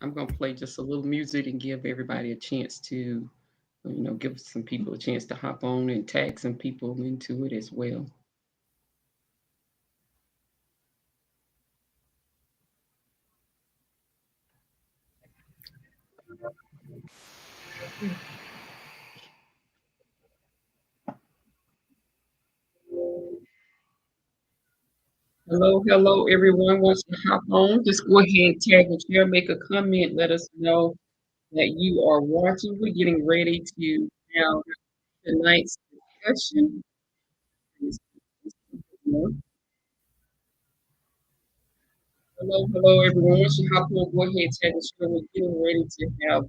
I'm gonna play just a little music and give everybody a chance to, give some people a chance to hop on and tag some people into it as well. Hello, hello, everyone. Once you hop on, just go ahead, tag and share, make a comment, let us know that you are watching. We're getting ready to have tonight's discussion. Hello, hello, everyone. Once you hop on, go ahead, tag and share. We're getting ready to have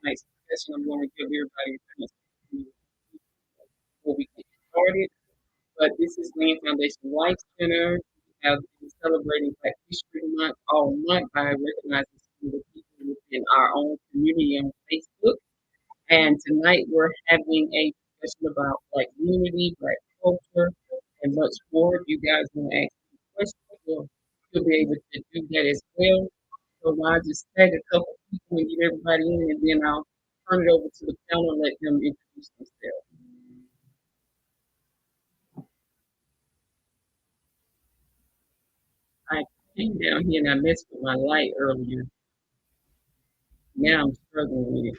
tonight's discussion. I'm going to give everybody a chance before we get started. But this is Land Foundation Life Center. We have been celebrating Black History Month all month by recognizing some of the people within our own community on Facebook. And tonight we're having a discussion about Black unity, Black culture, and much more. If you guys want to ask me questions, you'll be able to do that as well. So I'll just tag a couple people and get everybody in, and then I'll turn it over to the panel and let them introduce themselves. I came down here and I messed with my light earlier. Now I'm struggling with it.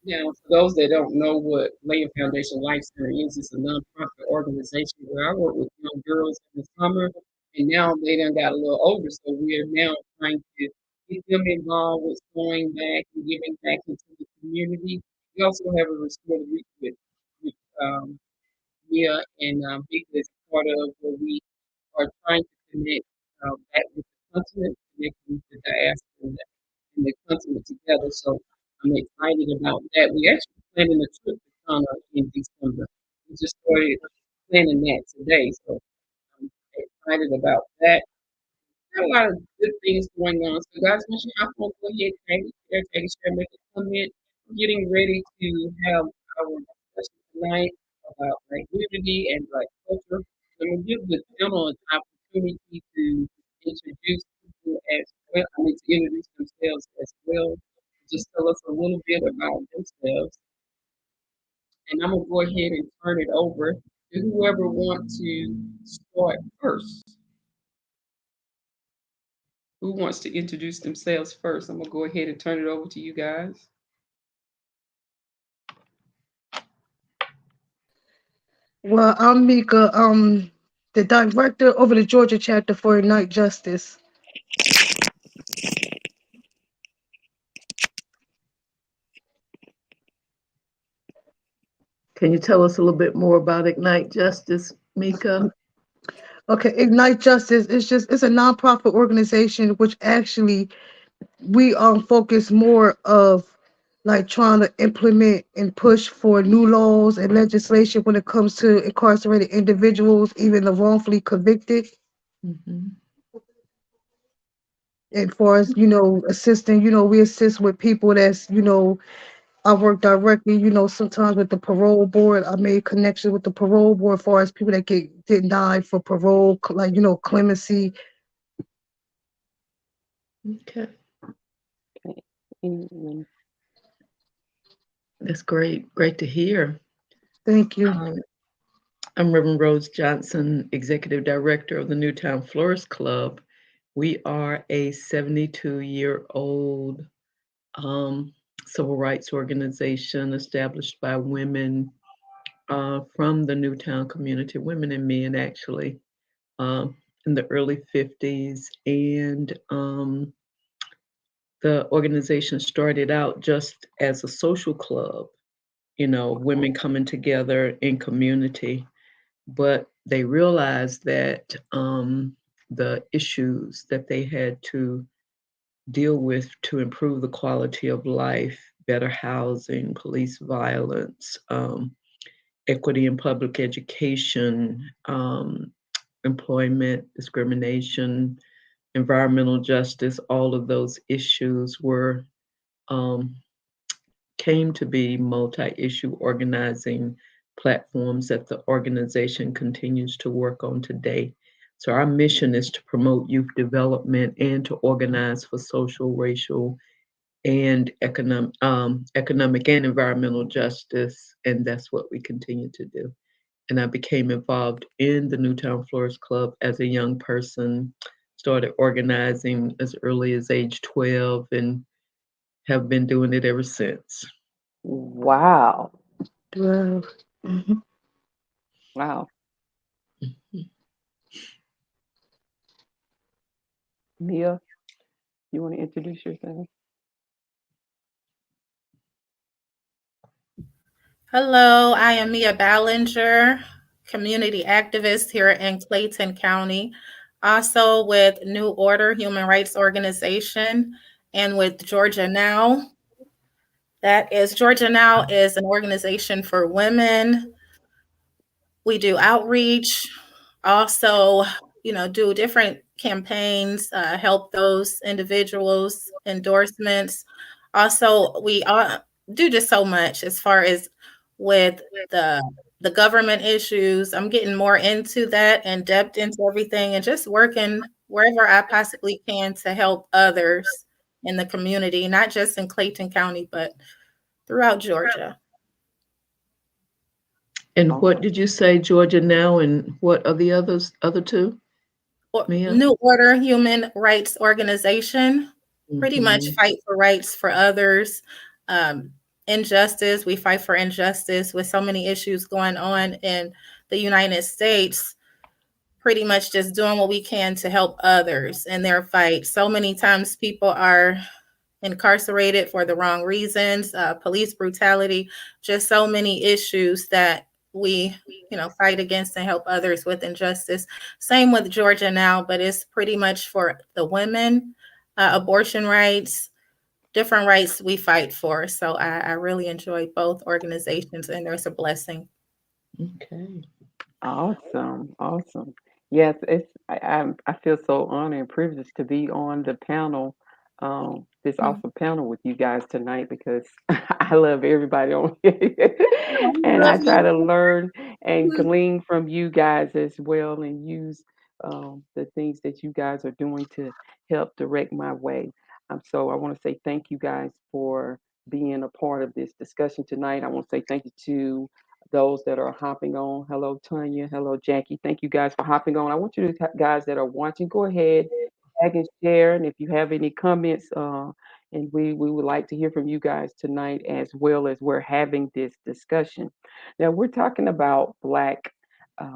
Now, for those that don't know what Land Foundation Life Center is, it's a nonprofit organization where I work with young girls in the summer, and now they done got a little older, so we're now trying to get them involved with going back and giving back into the community. We also have a Restore the Reach with Mia and Victor is part of where we are trying to connect back with the continent, connecting with the diaspora and the continent together. So I'm excited about that. We actually planning a trip to Ghana in December. We just started planning that today, so I'm excited about that. Got a lot of good things going on. So guys, once you hop on, go ahead, take a share, make a comment. We're getting ready to have our discussion tonight about Black unity and Black culture. I'm gonna give the panel an opportunity to introduce people as well. I mean to introduce themselves as well. Just tell us a little bit about themselves. And I'm gonna go ahead and turn it over to whoever wants to start first. Who wants to introduce themselves first? I'm gonna go ahead and turn it over to you guys. Well, I'm Mika, the director over the Georgia chapter for Ignite Justice. Can you tell us a little bit more about Ignite Justice, Mika? Okay, Ignite Justice is just it's a nonprofit organization which actually we focus more of like trying to implement and push for new laws and legislation when it comes to incarcerated individuals, even the wrongfully convicted. Mhm. And for us, assisting, we assist with people I work directly, sometimes with the parole board. I made connections with the parole board as far as people that get denied for parole, like, clemency. Okay, Okay. Anyone? that's great. Great to hear. Thank you. Um, I'm Reverend Rose Johnson, Executive Director of the Newtown Florist Club. We are a 72-year-old civil rights organization established by women from the Newtown community, women and men actually, um, in the early 50s. And the organization started out just as a social club, women coming together in community, but they realized that the issues that they had to deal with to improve the quality of life, better housing, police violence, equity in public education, employment discrimination, environmental justice, all of those issues were um, came to be multi-issue organizing platforms that the organization continues to work on today. So our mission is to promote youth development and to organize for social, racial, and economic and environmental justice, and that's what we continue to do. And I became involved in the Newtown Florist Club as a young person, started organizing as early as age 12, and have been doing it ever since. Wow. Wow. Mhm. Wow. Mia, you want to introduce yourself? Hello, I am Mia Ballinger, community activist here in Clayton County, also with New Order Human Rights Organization and with Georgia Now. That is, Georgia Now is an organization for women. We do outreach, also, do different campaigns, help those individuals, endorsements. Also, we do just so much as far as with the the government issues. I'm getting more into that and depth into everything and just working wherever I possibly can to help others in the community, not just in Clayton County, but throughout Georgia. And what Awesome. did you say, Georgia Now, and what are the other two, Mia? New Order Human Rights Organization, pretty much Hmm. fight for rights for others. Um, Injustice, we fight for injustice with so many issues going on in the United States, pretty much just doing what we can to help others in their fight. So many times people are incarcerated for the wrong reasons, police brutality, just so many issues that we, fight against and help others with injustice. Same with Georgia Now, but it's pretty much for the women, abortion rights, different rights we fight for. So I really enjoy both organizations, and there's a blessing. Okay. Awesome. Awesome. Yes, I feel so honored and privileged to be on the panel, this Mhm. awesome panel with you guys tonight because I love everybody on here. Oh, we And love I try you. to learn and glean from you guys as well and use the things that you guys are doing to help direct my way. So I want to say thank you guys for being a part of this discussion tonight. I want to say thank you to those that are hopping on. Hello, Tanya. Hello, Jackie. Thank you guys for hopping on. I want you guys that are watching, go ahead, tag and share. And if you have any comments, and we would like to hear from you guys tonight as well as we're having this discussion. Now, we're talking about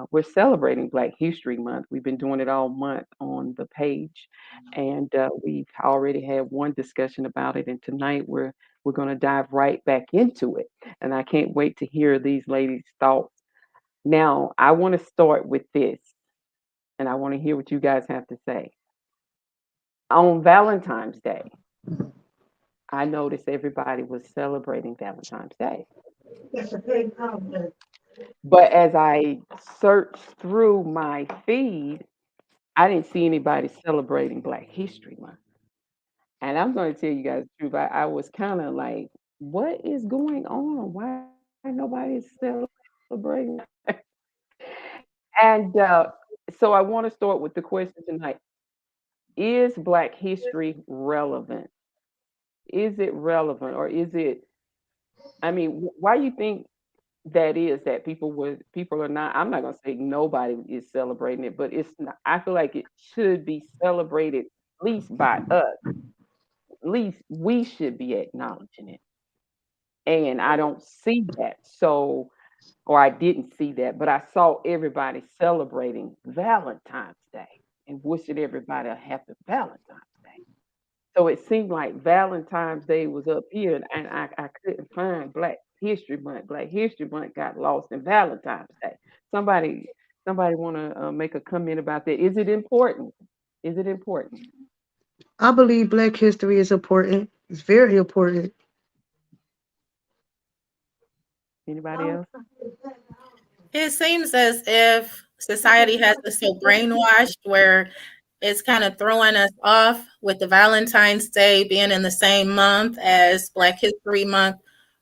we're celebrating Black History Month. We've been doing it all month on the page, and we've already had one discussion about it. And tonight we're going to dive right back into it. And I can't wait to hear these ladies' thoughts. Now, I want to start with this, and I want to hear what you guys have to say. On Valentine's Day, I noticed everybody was celebrating Valentine's Day. But as I searched through my feed, I didn't see anybody celebrating Black History Month. And I'm going to tell you guys the truth. I was kind of like, what is going on? Why nobody is celebrating? And so I want to start with the question tonight. Is Black history relevant? Is it relevant or is it, I mean, why you think that is that people are not, I'm not going to say nobody is celebrating it, but it's not, I feel like it should be celebrated at least by us. At least we should be acknowledging it. And I don't see that. So, or I didn't see that, but I saw everybody celebrating Valentine's Day and wishing everybody a happy Valentine's Day. So it seemed like Valentine's Day was up here, and I couldn't find Black History Month. Black History Month got lost in Valentine's Day. Somebody, somebody want to make a comment about that? Is it important? Is it important? I believe Black history is important. It's very important. Anybody else? It seems as if society has us so brainwashed where it's kind of throwing us off with the Valentine's Day being in the same month as Black History Month,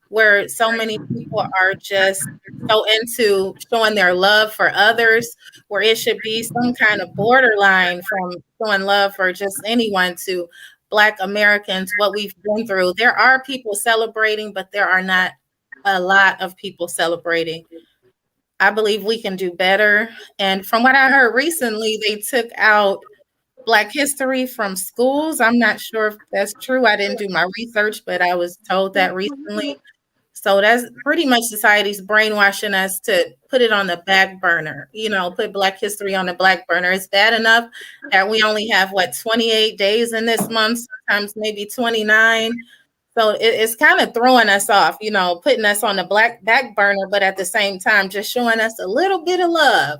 where so many people are just so into showing their love for others, where it should be some kind of borderline from showing love for just anyone to Black Americans, what we've been through. There are people celebrating, but there are not a lot of people celebrating. I believe we can do better. And from what I heard recently, they took out Black history from schools. I'm not sure if that's true. I didn't do my research, but I was told that recently. So that's pretty much society's brainwashing us to put it on the back burner, put Black history on the back burner. It's bad enough that we only have, 28 days in this month, sometimes maybe 29. So it's kind of throwing us off, putting us on the back burner, but at the same time, just showing us a little bit of love.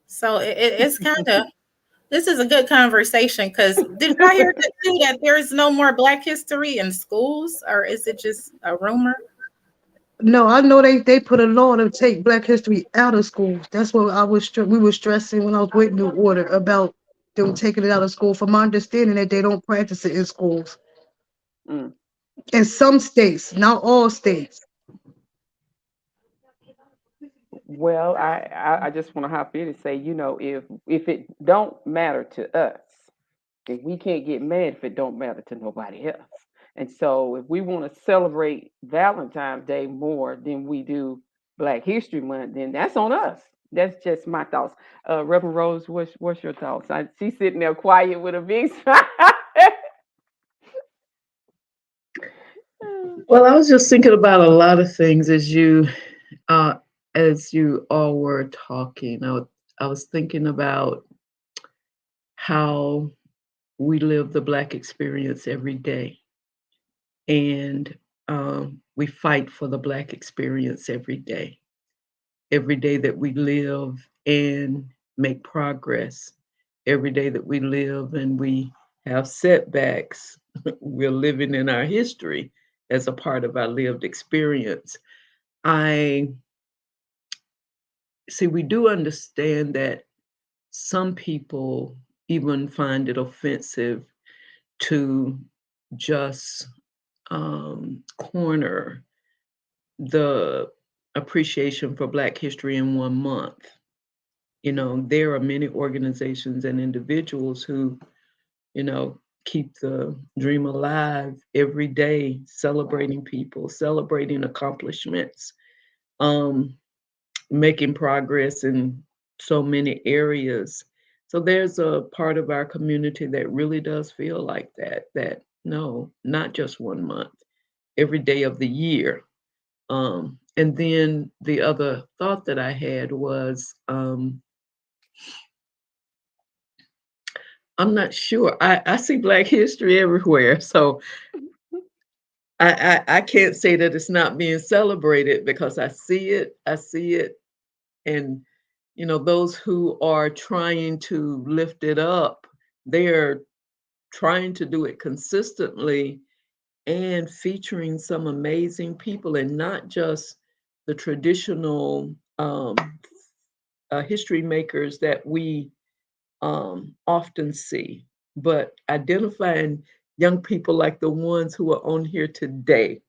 So it's kind of, this is a good conversation because did I hear that too, that there is no more Black history in schools, or is it just a rumor? No, I know they put a law to take Black history out of schools. That's what we were stressing when I was with New Order about them taking it out of school. From my understanding, that they don't practice it in schools. Mm. In some states, not all states. Well, I just want to hop in and say, if it don't matter to us, if we can't get mad if it don't matter to nobody else. And so if we want to celebrate Valentine's Day more than we do Black History Month, then that's on us. That's just my thoughts. Reverend Rose, what's your thoughts? She's sitting there quiet with a big smile. Well, I was just thinking about a lot of things as you all were talking. I was thinking about how we live the Black experience every day, and we fight for the Black experience every day. Every day that we live and make progress, every day that we live and we have setbacks, we're living in our history as a part of our lived experience. I see, we do understand that some people even find it offensive to just corner the appreciation for Black history in 1 month. There are many organizations and individuals who, keep the dream alive every day, celebrating people, celebrating accomplishments, um, making progress in so many areas. So there's a part of our community that really does feel like that no, not just 1 month, every day of the year. And then the other thought that I had was, I'm not sure. I see Black history everywhere, so I can't say that it's not being celebrated because I see it. I see it, and those who are trying to lift it up, they're trying to do it consistently and featuring some amazing people, and not just the traditional history makers that we often see, but identifying young people like the ones who are on here today,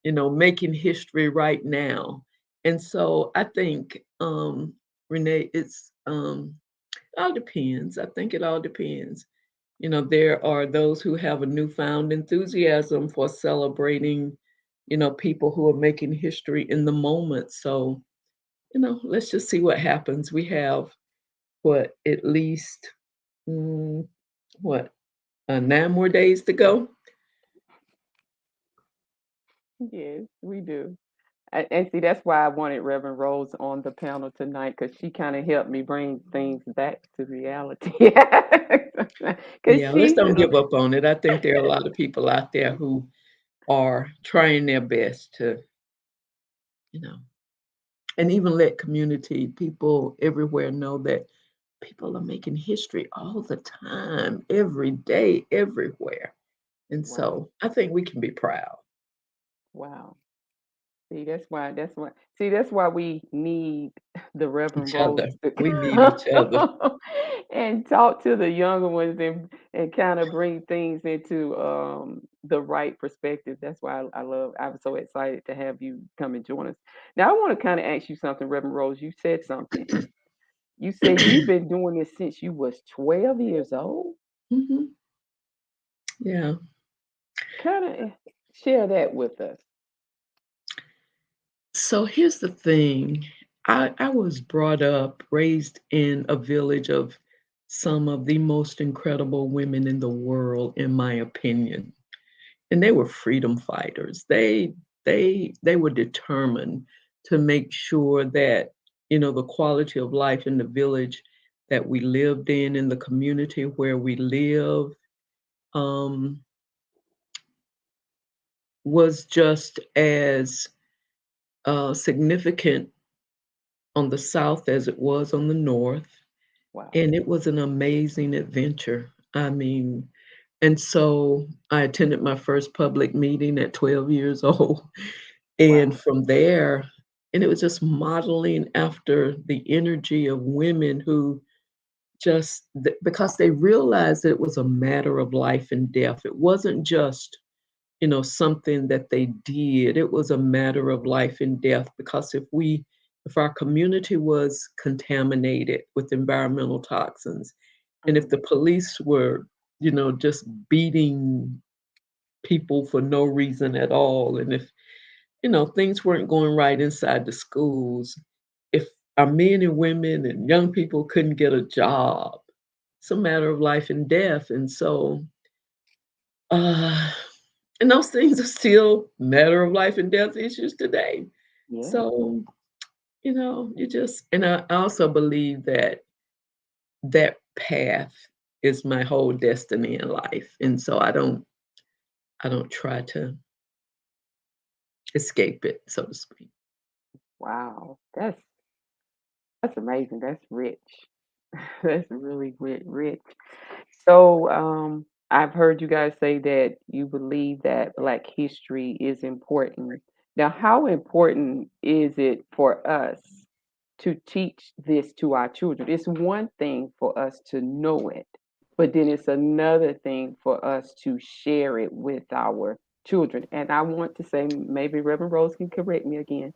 making history right now. And so I think, Renee, it's all depends. I think it all depends. There are those who have a newfound enthusiasm for celebrating, people who are making history in the moment. So, let's just see what happens. We have at least what 9 more days to go. Yes, we do. And see, that's why I wanted Reverend Rose on the panel tonight, because she kind of helped me bring things back to reality. Because Yeah, let's she's don't give up on it. I think there are a lot of people out there who are trying their best to, you know, and even let community people everywhere know that people are making history all the time, every day, everywhere. And wow, so I think we can be proud. wow. See, that's why we need the Reverend Each Rose other. to We need each other. come and talk to the younger ones and kind of bring things into the right perspective. That's why I was so excited to have you come and join us. Now I want to kind of ask you something, Reverend Rose. You said something. You said you've been doing this since you was 12 years old. Mhm. Yeah. Kind of share that with us. So here's the thing. I was brought up, raised in a village of some of the most incredible women in the world, in my opinion. And they were freedom fighters. They were determined to make sure that, the quality of life in the village that we lived in the community where we live, um, was just as significant on the south as it was on the north. Wow. And it was an amazing adventure. I mean, and so I attended my first public meeting at 12 years old. And Wow. from there, and it was just modeling after the energy of women who just, because they realized that it was a matter of life and death. It wasn't just, something that they did. It was a matter of life and death because if our community was contaminated with environmental toxins, and if Mm, the police were, just beating people for no reason at all, and if, things weren't going right inside the schools, if our men and women and young people couldn't get a job, it's a matter of life and death. And so, uh, and those things are still matter of life and death issues today. yeah. So, you just, and I also believe that that path is my whole destiny in life. And so I don't try to escape it, so to speak. Wow. That's amazing. That's rich. That's really rich. So, I've heard you guys say that you believe that Black history is important. Now, how important is it for us to teach this to our children? It's one thing for us to know it, but then it's another thing for us to share it with our children. And I want to say, maybe Reverend Rose can correct me again,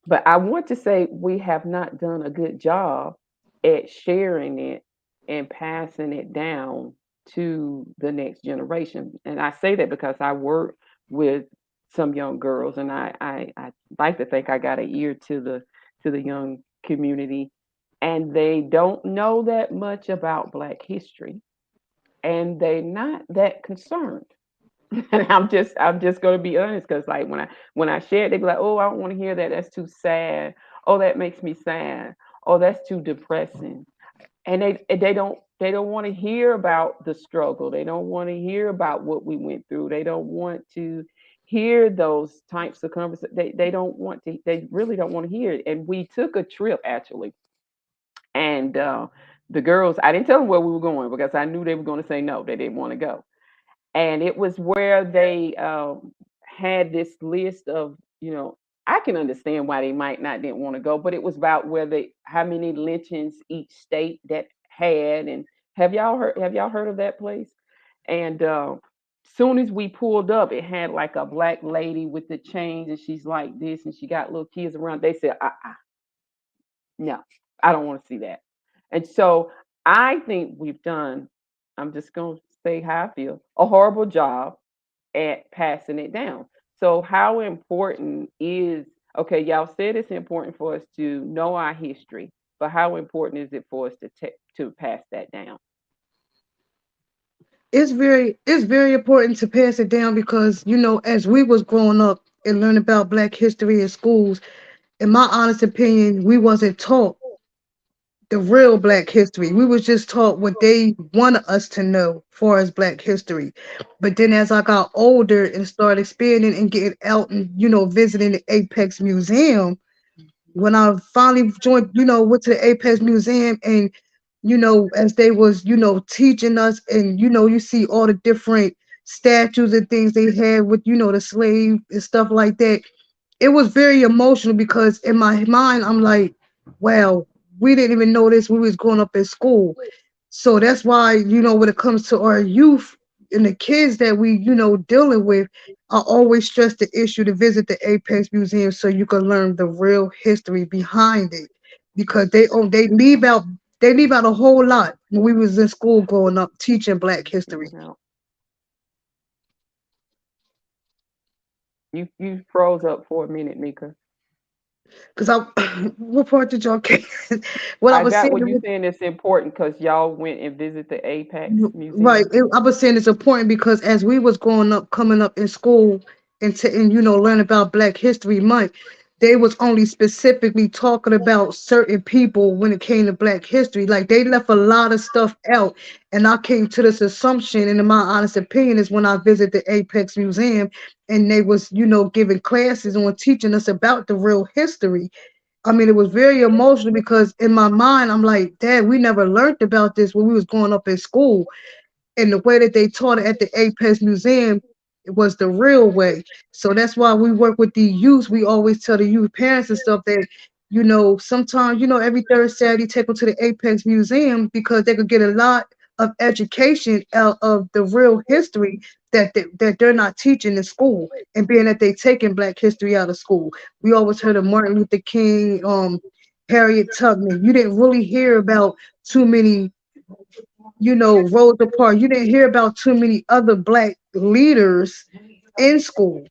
but I want to say we have not done a good job at sharing it and passing it down to the next generation. And I say that because I work with some young girls, and I like to think I got an ear to the young community, and they don't know that much about Black history, and they're not that concerned. And I'm just gonna be honest, because like when I share it, they be like, oh, I don't want to hear that. That's too sad. Oh, that makes me sad. Oh, that's too depressing. And they don't want to hear about the struggle. They don't want to hear about what we went through. They don't want to hear those types of conversations. They don't want to. They really don't want to hear it. And we took a trip actually, and the girls. I didn't tell them where we were going because I knew they were going to say no. They didn't want to go, and it was where they had this list of, I can understand why they might not didn't want to go, but it was about where they how many lynchings each state that had. And have y'all heard of that place? And soon as we pulled up, it had like a black lady with the chains, and she's like this, and she got little kids around. They said, no, I don't want to see that. And so I think we've done, I'm just going to say how I feel, a horrible job at passing it down. So, how important is, okay, y'all said it's important for us to know our history, but how important is it for us to pass that down? It's very important to pass it down because as we was growing up and learning about Black history in schools, in my honest opinion, we wasn't taught the real Black history. We was just taught what they wanted us to know for as Black history. But then as I got older and started expanding and getting out and visiting the Apex Museum, when I finally joined, went to the Apex Museum, and as they was, teaching us, and you see all the different statues and things they had with, the slave and stuff like that. It was very emotional because in my mind, I'm like, wow, we didn't even know this when we was growing up in school. So that's why, when it comes to our youth, and the kids that we, dealing with, I always stress the issue to visit the Apex Museum so you can learn the real history behind it. Because they leave out a whole lot when we was in school growing up teaching Black history. Yeah. You froze up for a minute, Mika. Because I, what part did y'all get? What I I was got saying, what you saying. It's important because y'all went and visit the Apex right? Museum. I was saying it's important because as we was growing up, coming up in school, and learn about Black History Month, they was only specifically talking about certain people when it came to Black history. Like they left a lot of stuff out, and I came to this assumption, and in my honest opinion, is when I visited the Apex Museum, and they was giving classes and were teaching us about the real history. I mean, it was very emotional because in my mind, I'm like, Dad, we never learned about this when we was growing up in school, and the way that they taught it at the Apex Museum, it was the real way. So that's why we work with the youth. We always tell the youth parents and stuff that, sometimes, every third Saturday, take them to the Apex Museum because they could get a lot of education out of the real history that they're not teaching in school. And being that they taking Black history out of school. We always heard of Martin Luther King, Harriet Tubman. You didn't really hear about too many Rosa Parks. You didn't hear about too many other Black leaders in school,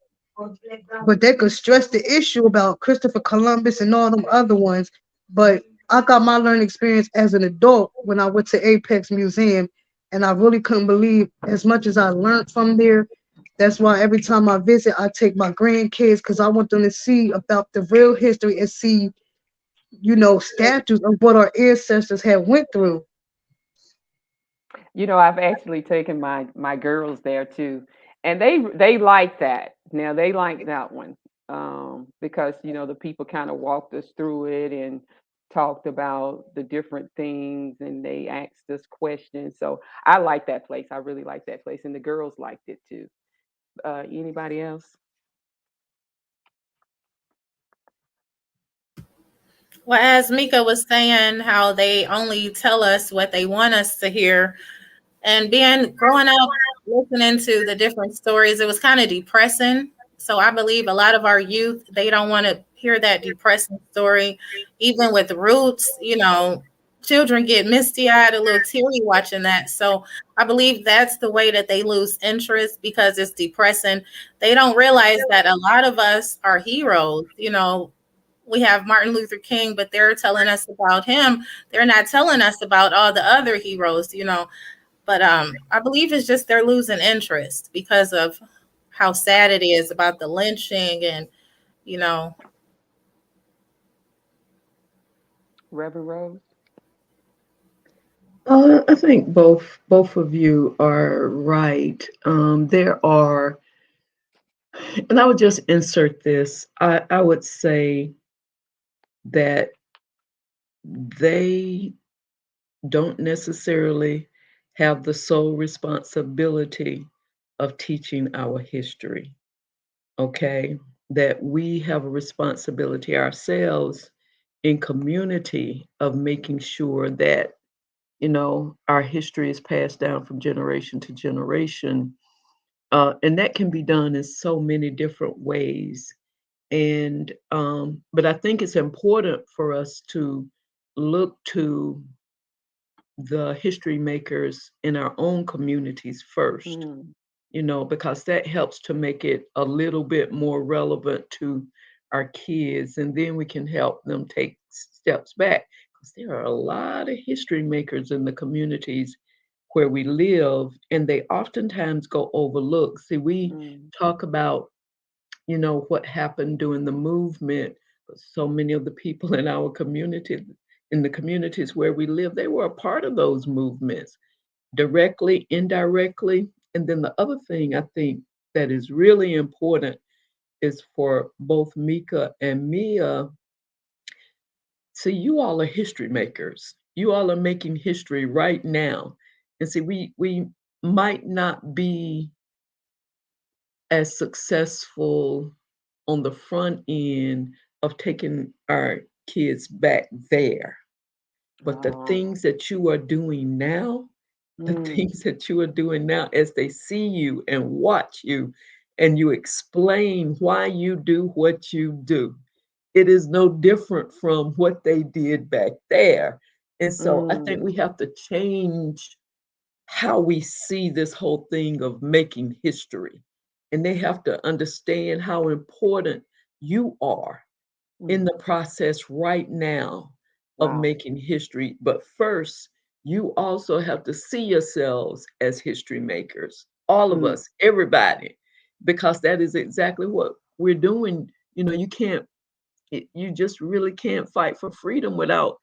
but they could stress the issue about Christopher Columbus and all them other ones. But I got my learning experience as an adult when I went to Apex Museum, and I really couldn't believe as much as I learned from there. That's why every time I visit, I take my grandkids because I want them to see about the real history and see, statues of what our ancestors had went through. I've actually taken my girls there too, and they like that. Now they like that one because the people kind of walked us through it and talked about the different things, and they asked us questions. So I like that place. I really like that place, and the girls liked it too. Anybody else? Well, as Mika was saying, how they only tell us what they want us to hear, and being growing up listening to the different stories, it was kind of depressing. So I believe a lot of our youth, they don't want to hear that depressing story. Even with Roots, children get misty eyed, a little teary watching that. So I believe that's the way that they lose interest because it's depressing. They don't realize that a lot of us are heroes. We have Martin Luther King, but they're telling us about him. They're not telling us about all the other heroes. But I believe it's just they're losing interest because of how sad it is about the lynching and you know. Reverend Rose? I think both of you are right. There are, and I would just insert this. I would say that they don't necessarily have the sole responsibility of teaching our history. Okay, that we have a responsibility ourselves in community of making sure that our history is passed down from generation to generation, and that can be done in so many different ways. And but I think it's important for us to look to the history makers in our own communities first, Mm. because that helps to make it a little bit more relevant to our kids, and then we can help them take steps back because there are a lot of history makers in the communities where we live, and they oftentimes go overlooked. See, we Mm. talk about, what happened during the movement, but so many of the people in our community, in the communities where we live, they were a part of those movements directly, indirectly. And then the other thing I think that is really important is for both Mika and Mia. See, you all are history makers. You all are making history right now. And see, we might not be as successful on the front end of taking our kids back there. But the Oh, things that you are doing now the Mm, things that you are doing now as they see you and watch you and you explain why you do what you do. It is no different from what they did back there. And so I think mm, we have to change how we see this whole thing of making history. And they have to understand how important you are in mm. the process right now of Wow. making history. But first, you also have to see yourselves as history makers, all of Mm, us, everybody, because that is exactly what we're doing. You know, you can't, you just really can't fight for freedom without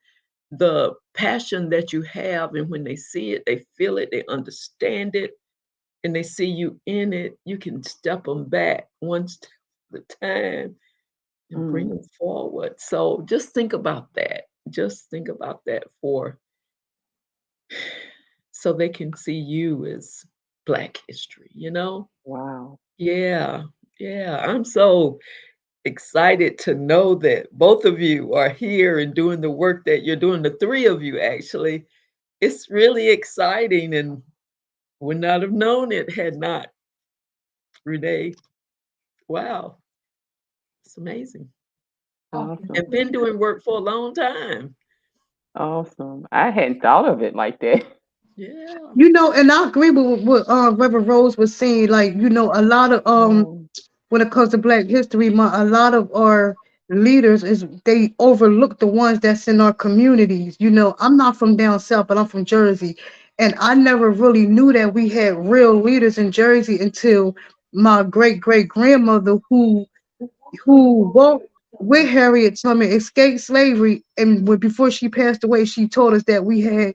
the passion that you have. And when they see it, they feel it, they understand it, and they see you in it, you can step them back one step at a time and bring mm. them forward. So just think about that. Just think about that for so they can see you as Black history, you know? Wow. Yeah. Yeah. I'm so excited to know that both of you are here and doing the work that you're doing, the three of you actually. It's really exciting and would not have known it had not Renee. Wow, it's amazing. Awesome. And been doing work for a long time. Awesome. I hadn't thought of it like that. Yeah. And I agree with what Reverend Rose was saying. Like, a lot of Oh, when it comes to Black History Month, a lot of our leaders is they overlook the ones that's in our communities. I'm not from down south, but I'm from Jersey, and I never really knew that we had real leaders in Jersey until my great great grandmother, who walked with Harriet Tubman, escaped slavery, and before she passed away, she told us that we had,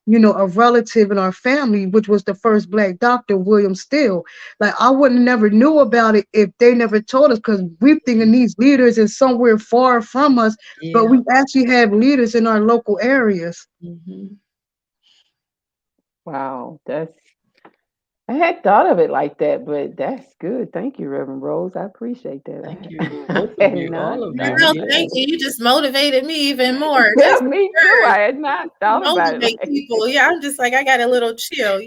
a relative in our family, which was the first Black doctor, William Still. Like, I would never knew about it if they never told us, because we thinking these leaders is somewhere far from us, but Yeah. we actually have leaders in our local areas. Mhm. wow. I had thought of it like that, but that's good. Thank you, Reverend Rose. I appreciate Thank that. you, both I of had you, not all of you. thought Girl, about thank Yes. it. you. You just motivated me even more. Yeah, That's the me too. word. I had not You thought about it motivate like people. Yeah, I'm just like, I got a little chill.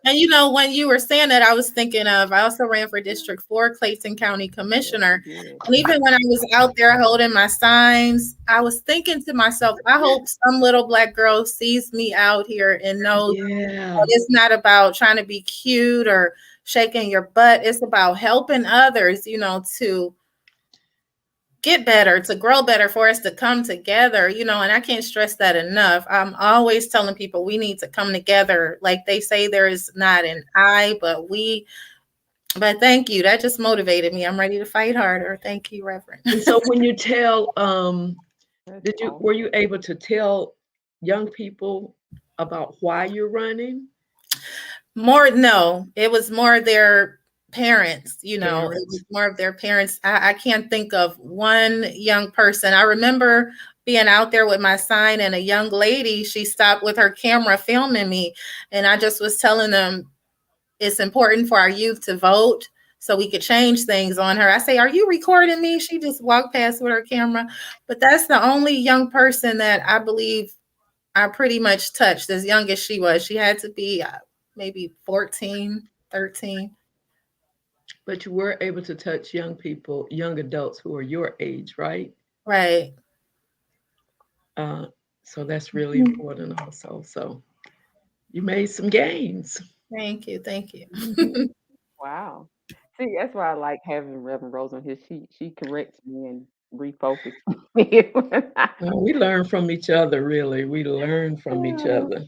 And when you were saying that, I was thinking of, I also ran for District 4, Clayton County yes, you Commissioner. did. And even when I was out there holding my signs, I was thinking to myself, I hope some little Black girl sees me out here and knows that Yeah. it's not about trying to be cute or shaking your butt. It's about helping others, to get better, to grow better, for us to come together, and I can't stress that enough. I'm always telling people we need to come together. Like they say, there is not an I, but we. But thank you. That just motivated me. I'm ready to fight harder. Thank you, Reverend. And so when you tell, That's were awesome. you able to tell young people about why you're running? More, no, it was more their parents, it was Parents? more of their parents. I can't think of one young person. I remember being out there with my sign, and a young lady, she stopped with her camera filming me. And I just was telling them it's important for our youth to vote so we could change things on her. I say, "Are you recording me?" She just walked past with her camera. But that's the only young person that I believe I pretty much touched, as young as she was. She had to be maybe 14, 13. But you were able to touch young people, young adults who are your age, right? Right. Uh, so that's really important also. So you made some gains. Thank you. Thank you. Mhm. Wow. See, that's why I like having Reverend Rose on here. She corrects me and refocuses me. We learn from each other, really. We learn from each other.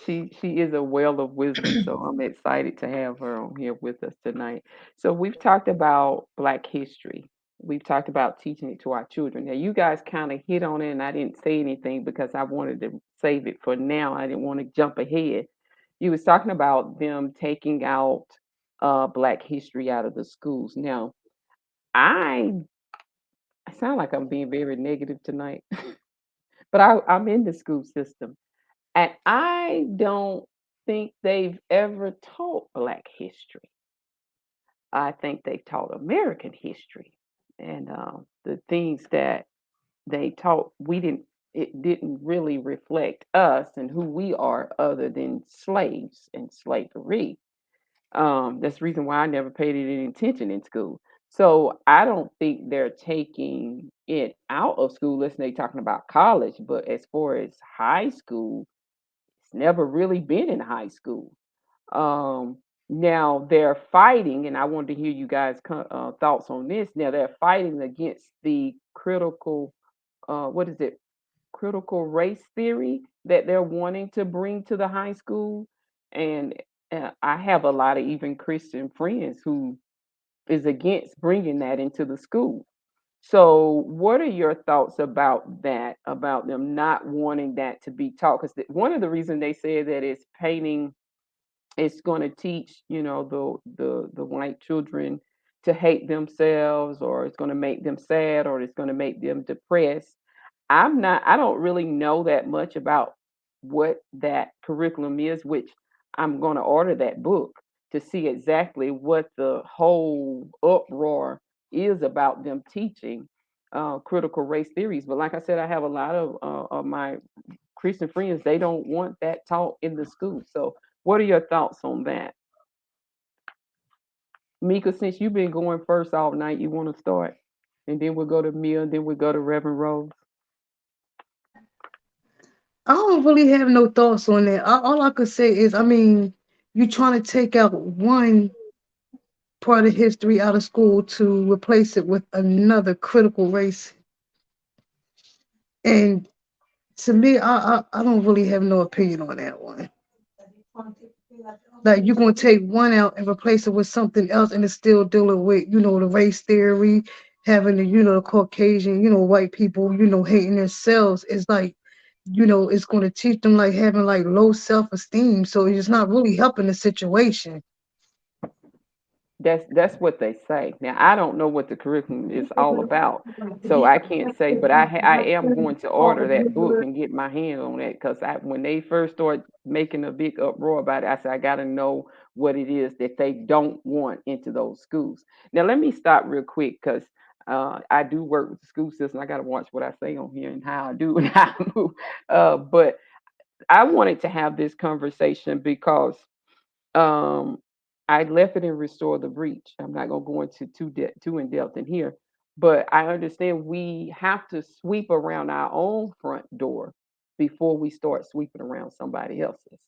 She is a well of wisdom, so I'm excited to have her on here with us tonight. So we've talked about Black history. We've talked about teaching it to our children. Now you guys kind of hit on it, and I didn't say anything because I wanted to save it for now. I didn't want to jump ahead. You was talking about them taking out Black history out of the schools. Now I I sound like I'm being very negative tonight, but I'm in the school system. And I don't think they've ever taught Black history. I think they've taught American history. And the things that they taught, we didn't. it didn't really reflect us and who we are other than slaves and slavery. That's the reason why I never paid it any attention in school. So I don't think they're taking it out of school. Listen, they talking about college, but as far as high school, it's never really been in high school. Um, Now they're fighting, and I wanted to hear you guys' thoughts on this. Now they're fighting against the critical, what is it? Critical race theory that they're wanting to bring to the high school, and I have a lot of even Christian friends who is against bringing that into the school. So, what are your thoughts about that? About them not wanting that to be taught? Because one of the reasons they said that is painting, it's going to teach, the white children to hate themselves, or it's going to make them sad, or it's going to make them depressed. I don't really know that much about what that curriculum is, which I'm going to order that book to see exactly what the whole uproar is about them teaching critical race theories. But like I said, I have a lot of my Christian friends, they don't want that taught in the school. So what are your thoughts on that? Mika, since you've been going first all night, you want to start? And then we'll go to Mia, then we'll go to Reverend Rose. I don't really have no thoughts on that. All I could say is, I mean, you're trying to take out one part of history out of school to replace it with another critical race. And to me, I don't really have no opinion on that one. Like you're gonna take one out and replace it with something else, and it's still dealing with, the race theory, having the, the Caucasian, white people, hating themselves. It's like, it's gonna teach them like having like low self-esteem. So it's not really helping the situation. That's what they say. Now I don't know what the curriculum is all about, so I can't say. But I am going to order that book and get my hand on that, because when they first started making a big uproar about it, I said I got to know what it is that they don't want into those schools. Now let me stop real quick, because I do work with the school system. I got to watch what I say on here and how I do and how I move. But I wanted to have this conversation because um, I left it in Restore the Breach. I'm not going to go into too in depth in here, but I understand we have to sweep around our own front door before we start sweeping around somebody else's.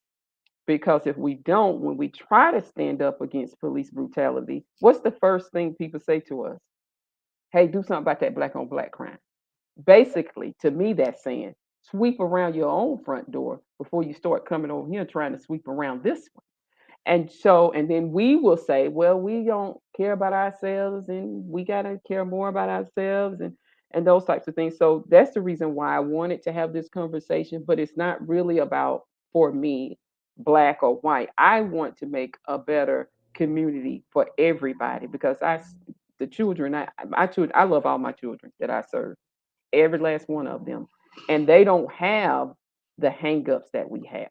Because if we don't, when we try to stand up against police brutality, what's the first thing people say to us? Hey, do something about that black on black crime. Basically, to me, that's saying sweep around your own front door before you start coming over here trying to sweep around this one. And so, and then we will say, well, we don't care about ourselves, and we got to care more about ourselves, and those types of things. So that's the reason why I wanted to have this conversation, but it's not really about, for me, black or white. I want to make a better community for everybody, because the children, my children, I love all my children that I serve, every last one of them, and they don't have the hangups that we have.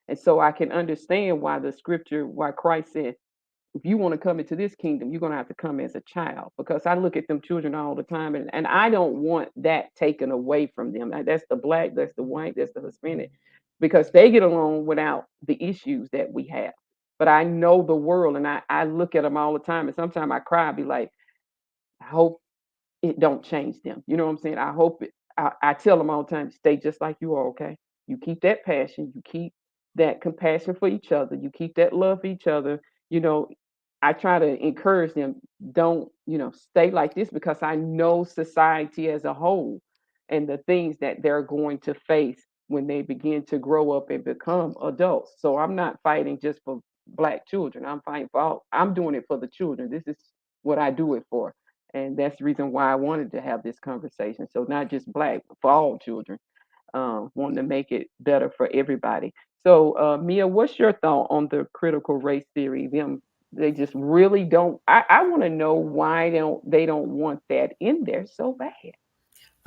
And so I can understand why why Christ said, if you want to come into this kingdom, you're going to have to come as a child. Because I look at them children all the time, and I don't want that taken away from them. That's the black, that's the white, that's the Hispanic, because they get along without the issues that we have. But I know the world, and I look at them all the time, and sometimes I cry, I be like, I hope it don't change them. You know what I'm saying? I hope it. I tell them all the time, stay just like you are. Okay, you keep that passion, you keep that compassion for each other, you keep that love for each other. You know, I try to encourage them. Don't stay like this, because I know society as a whole and the things that they're going to face when they begin to grow up and become adults. So I'm not fighting just for black children. I'm fighting for all. I'm doing it for the children. This is what I do it for, and that's the reason why I wanted to have this conversation. So not just black, but for all children, wanting to make it better for everybody. So Mia, what's your thought on the critical race theory? They just really don't. I want to know why they don't want that in there so bad.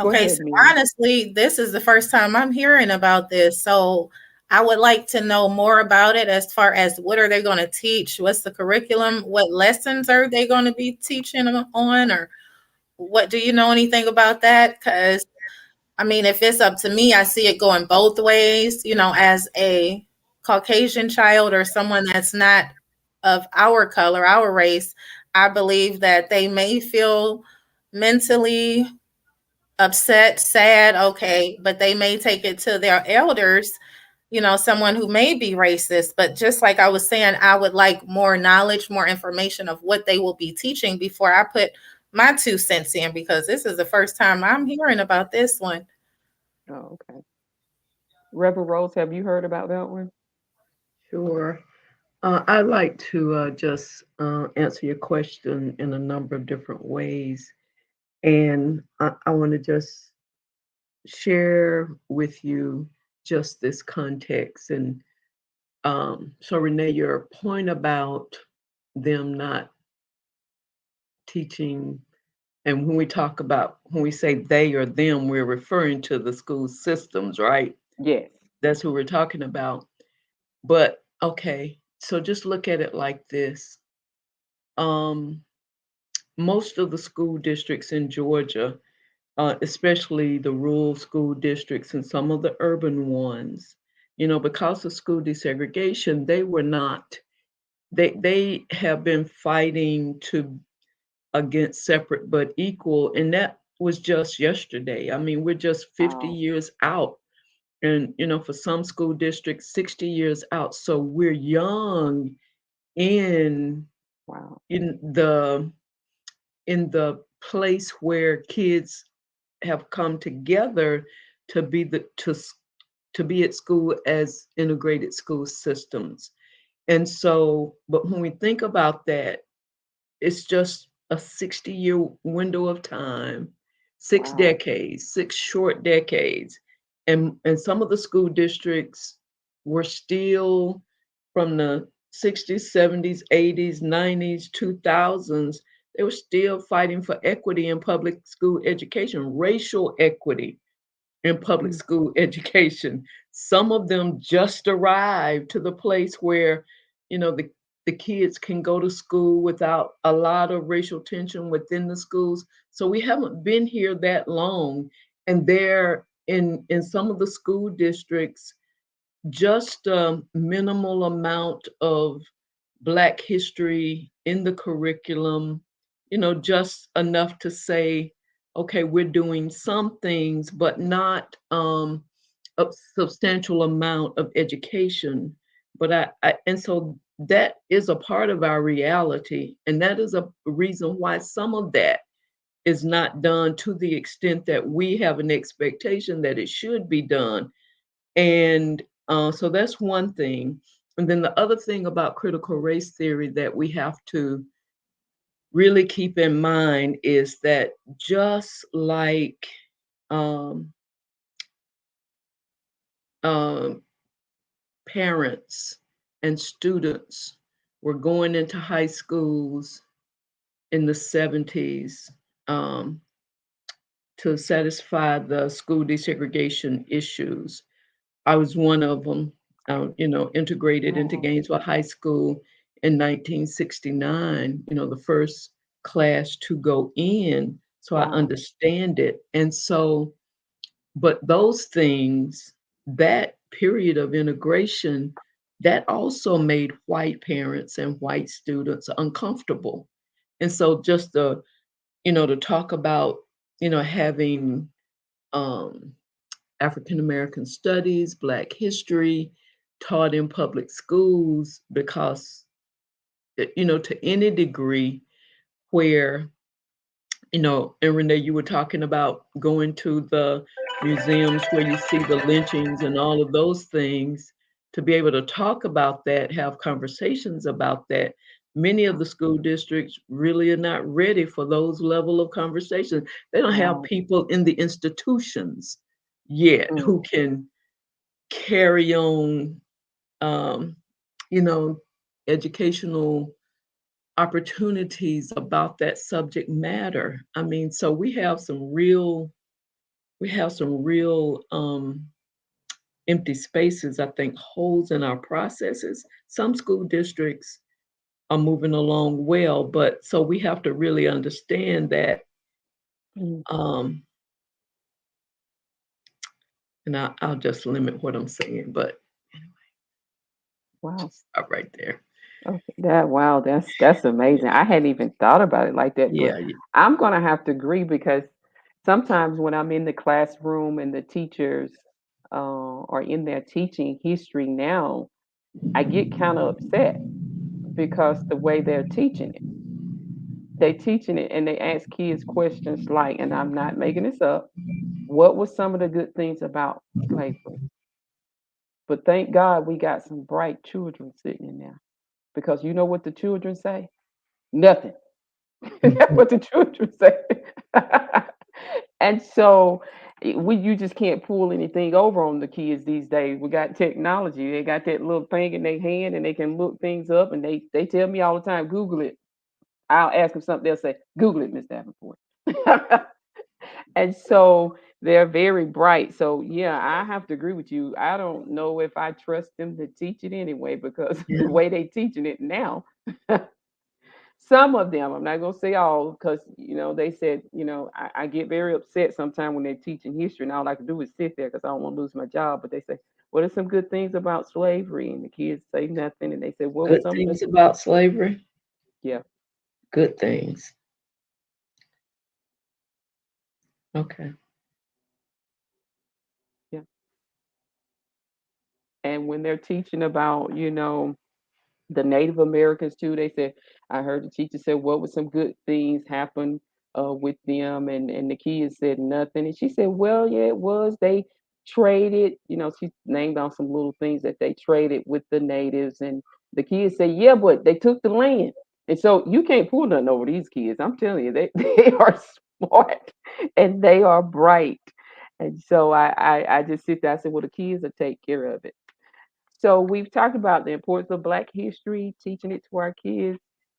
Go Okay, ahead, so Mia. honestly, this is the first time I'm hearing about this. So I would like to know more about it, as far as what are they going to teach? What's the curriculum? What lessons are they going to be teaching on? Or what, do you know anything about that? Because I mean, if it's up to me, I see it going both ways, as a Caucasian child or someone that's not of our color, our race. I believe that they may feel mentally upset, sad, okay, but they may take it to their elders, someone who may be racist. But just like I was saying, I would like more knowledge, more information of what they will be teaching before I put my 2 cents in, because this is the first time I'm hearing about this one. Oh, okay. Reverend Rose, have you heard about that one? Sure. I'd like to just answer your question in a number of different ways. And I want to just share with you just this context. And so, Renee, your point about them not teaching, and when we say they or them, we're referring to the school systems, right? Yes. That's who we're talking about. But okay, so just look at it like this. Most of the school districts in Georgia, especially the rural school districts and some of the urban ones, because of school desegregation, they have been fighting to against separate but equal, and that was just yesterday. I mean, we're just 50 Wow. years out, and for some school districts, 60 years out. So we're young in Wow. in the in the place where kids have come together to be to be at school as integrated school systems. And so, but when we think about that, it's just a 60-year window of time, six Wow. decades, 6 short decades. And some of the school districts were still from the 60s, 70s, 80s, 90s, 2000s. They were still fighting for equity in public school education, racial equity in public Mm. school education. Some of them just arrived to the place where, the kids can go to school without a lot of racial tension within the schools. So we haven't been here that long. And there in some of the school districts, just a minimal amount of Black history in the curriculum, just enough to say, okay, we're doing some things, but not a substantial amount of education. But and so that is a part of our reality. And that is a reason why some of that is not done to the extent that we have an expectation that it should be done. And so that's one thing. And then the other thing about critical race theory that we have to really keep in mind is that just like um, um, parents and students were going into high schools in the 70s um, to satisfy the school desegregation issues. I was one of them, integrated into Wow. Gainesville High School in 1969, the first class to go in. So I Wow. understand it. And so, but those things, that period of integration, that also made white parents and white students uncomfortable. And so just to talk about, having um, African American studies, Black history taught in public schools, because, to any degree where, and Renee, you were talking about going to the museums where you see the lynchings and all of those things, to be able to talk about that, have conversations about that. Many of the school districts really are not ready for those level of conversations. They don't have Wow. people in the institutions yet Mm. who can carry on, um, you know, educational opportunities about that subject matter. I mean, so we have some real empty spaces, I think, holes in our processes. Some school districts are moving along well, but so we have to really understand that Mm. um, And I'll just limit what I'm saying, but Wow. just stop right there. Okay. Wow, that's amazing. I hadn't even thought about it like that, but Yeah, I'm gonna have to agree because sometimes when I'm in the classroom and the teachers are in there teaching history now, I get kind of upset because the way they're teaching it. They teaching it and they ask kids questions like, and I'm not making this up, what was some of the good things about slavery? But thank God we got some bright children sitting in there because you know what the children say? Nothing. That's what the children say. And so you just can't pull anything over on the kids these days. We got technology. They got that little thing in their hand and they can look things up and they tell me all the time, Google it. I'll ask them something, they'll say, Google it, Miss Davenport. And so they're very bright. So yeah, I have to agree with you. I don't know if I trust them to teach it anyway because the yeah, way they teaching it now, some of them, I'm not gonna say all, because they said, I get very upset sometimes when they're teaching history, and all I can do is sit there because I don't want to lose my job. But they say, what are some good things about slavery? And the kids say nothing, and they say, what was good some of the things about slavery. yeah, Good things. Okay. yeah. And when they're teaching about, the Native Americans too. They said I heard the teacher say what was some good things happen with them, and the kids said nothing. And she said, well, yeah, it was. They traded. She named off some little things that they traded with the natives, and the kids said, yeah, but they took the land. And so you can't pull nothing over these kids. I'm telling you, they they are smart and they are bright. And so I just sit there. I said, well, the kids will take care of it. So we've talked about the importance of Black history, teaching it to our kids,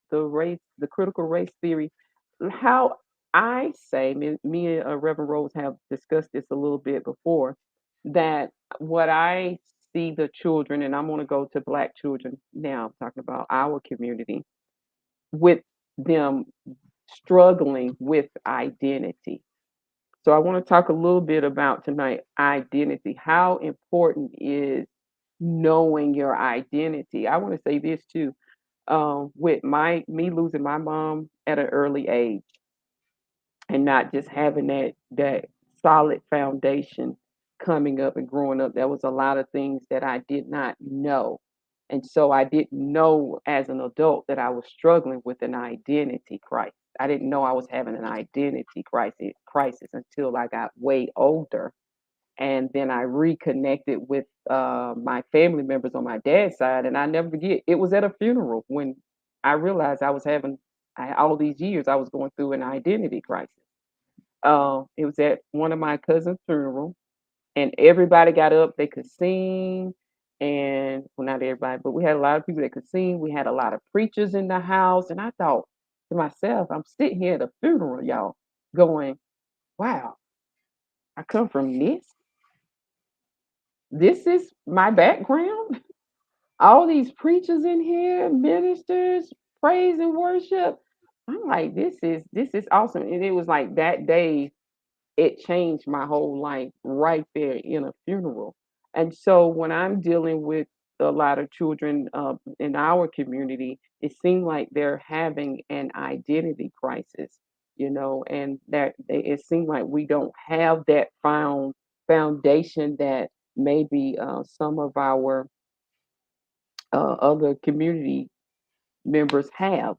the critical race theory. How I say, me and Reverend Rose have discussed this a little bit before, that what I see the children, and I'm going to go to Black children now, I'm talking about our community, with them struggling with identity. So I want to talk a little bit about tonight identity. How important is knowing your identity? I want to say this too. With my me losing my mom at an early age and not just having that solid foundation coming up and growing up, there was a lot of things that I did not know. And so I didn't know as an adult that I was struggling with an identity crisis. I didn't know I was having an identity crisis until I got way older, and then I reconnected with my family members on my dad's side. And I never forget, it was at a funeral when I realized I was having all these years I was going through an identity crisis. It was at one of my cousin's funeral, and everybody got up. They could sing, and well, not everybody, but we had a lot of people that could sing. We had a lot of preachers in the house, and I thought to myself, I'm sitting here at a funeral, y'all, going, "Wow, I come from this. This is my background. All these preachers in here, ministers, praise and worship." I'm like, this is awesome. And it was like that day, it changed my whole life right there in a funeral. And so when I'm dealing with a lot of children in our community, it seems like they're having an identity crisis, and it seems like we don't have that foundation that maybe some of our other community members have.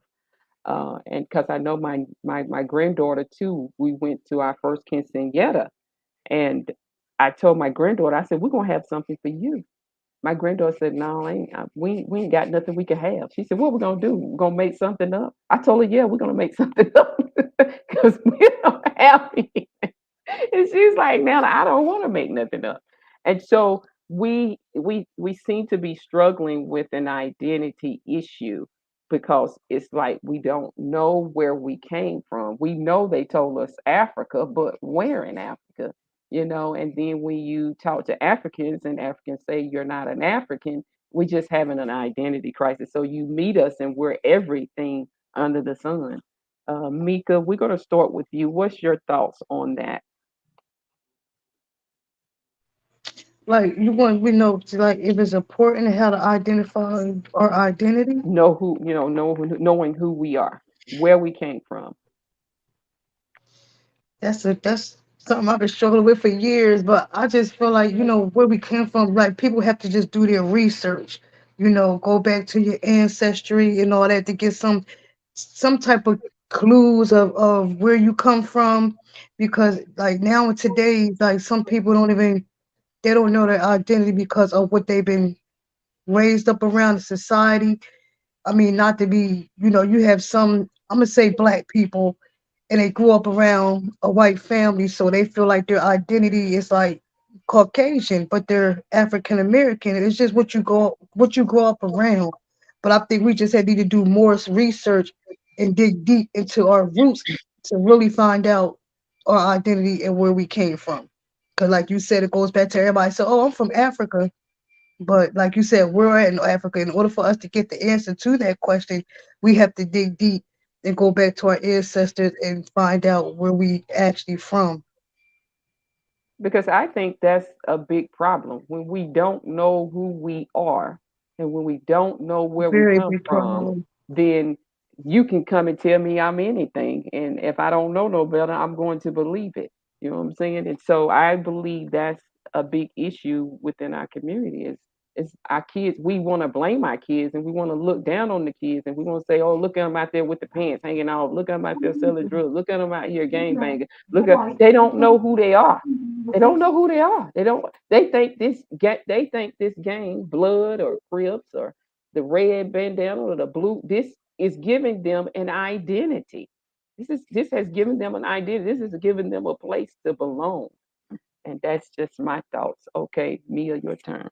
And because I know my granddaughter too, we went to our first quinceañera, and I told my granddaughter, I said, we're gonna have something for you. My granddaughter said, no, we ain't got nothing we can have. She said, what we gonna do? We're gonna make something up. I told her, yeah, we're gonna make something up because we don't have it. And she's like, now I don't want to make nothing up. And so we seem to be struggling with an identity issue because it's like we don't know where we came from. We know they told us Africa, but where in Africa? And then when you talk to Africans and Africans say you're not an African, we just having an identity crisis. So you meet us and we're everything under the sun. Mika, we're going to start with you. What's your thoughts on that? like you want we know like if it's important how to identify our identity. Know who, knowing who we are, where we came from. That's something I've been struggling with for years, but I just feel like, where we came from, like people have to just do their research, go back to your ancestry and all that to get some type of clues of where you come from. Because like now in today's, like some people they don't know their identity because of what they've been raised up around in society. I mean, not to be, you have some, I'm gonna say black people, and they grew up around a white family, so they feel like their identity is like Caucasian, but they're African American. It's just what you grow up around. But I think we just need to do more research and dig deep into our roots to really find out our identity and where we came from. Because, like you said, it goes back to everybody. So, oh, I'm from Africa. But like you said, we're in Africa. In order for us to get the answer to that question, we have to dig deep and go back to our ancestors and find out where we actually from. Because I think that's a big problem when we don't know who we are and when we don't know where we Very come big from, problem. then you can come and tell me I'm anything. And if I don't know no better, I'm going to believe it. You know what I'm saying? And so I believe that's a big issue within our community is our kids. We want to blame our kids and we want to look down on the kids and we want to say, oh, look at them out there with the pants hanging off. Look at them out there selling drugs. Look at them out here gang banging. They don't know who they are. They don't know who they are. They don't. They think this. They think this gang, Blood or Crips or the red bandana or the blue. This is giving them an identity. This has given them an identity. This is giving them a place to belong. And that's just my thoughts. Okay, Mia, your turn.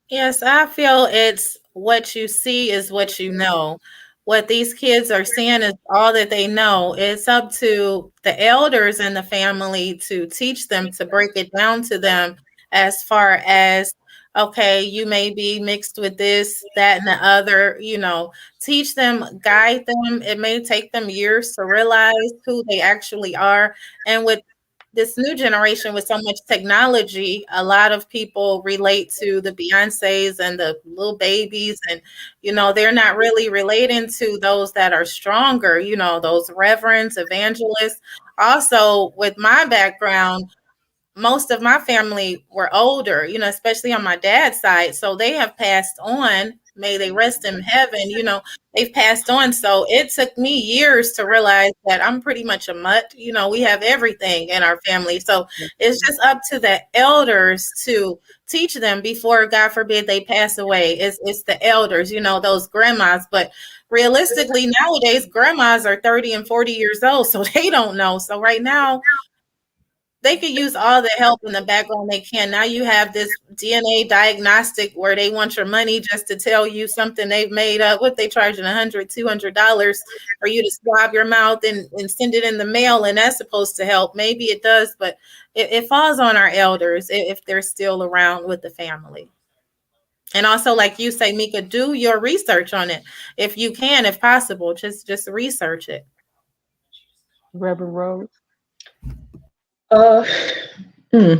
Yes, I feel it's what you see is what you know. What these kids are seeing is all that they know. It's up to the elders in the family to teach them, to break it down to them as far as, okay, you may be mixed with this, that, and the other, teach them, guide them. It may take them years to realize who they actually are. And with this new generation with so much technology, a lot of people relate to the Beyoncés and the little babies, and they're not really relating to those that are stronger, those reverends, evangelists. Also, with my background, most of my family were older, especially on my dad's side. So they have passed on. May they rest in heaven. They've passed on. So it took me years to realize that I'm pretty much a mutt. We have everything in our family. So it's just up to the elders to teach them before, God forbid, they pass away. It's the elders, those grandmas. But realistically, nowadays, grandmas are 30 and 40 years old. So they don't know. So right now, they could use all the help in the background they can. Now you have this DNA diagnostic where they want your money just to tell you something they've made up. What they charging $100, $200 for you to swab your mouth and send it in the mail, and that's supposed to help. Maybe it does, but it falls on our elders if they're still around with the family. And also, like you say, Mika, do your research on it if you can, if possible. Just research it. Reverend Rose. Uh, hmm.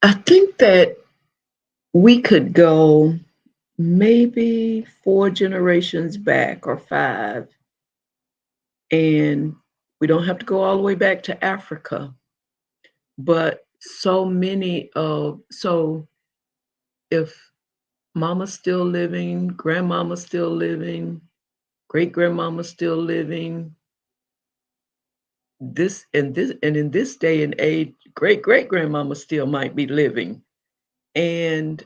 I think that we could go maybe 4 generations back or 5, and we don't have to go all the way back to Africa. But so if mama's still living, grandmama's still living, great grandmama's still living, in this day and age, great grandmama still might be living. And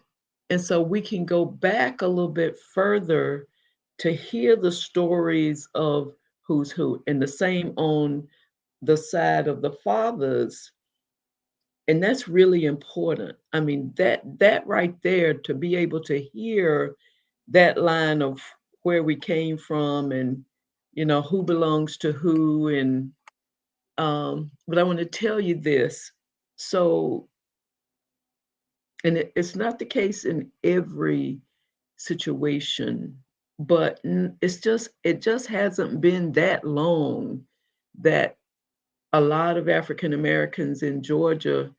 so we can go back a little bit further to hear the stories of who's who, and the same on the side of the fathers. And that's really important. I mean, that right there, to be able to hear that line of where we came from, and who belongs to who. And but I want to tell you this. So, and it's not the case in every situation, but it just hasn't been that long that a lot of African Americans in Georgia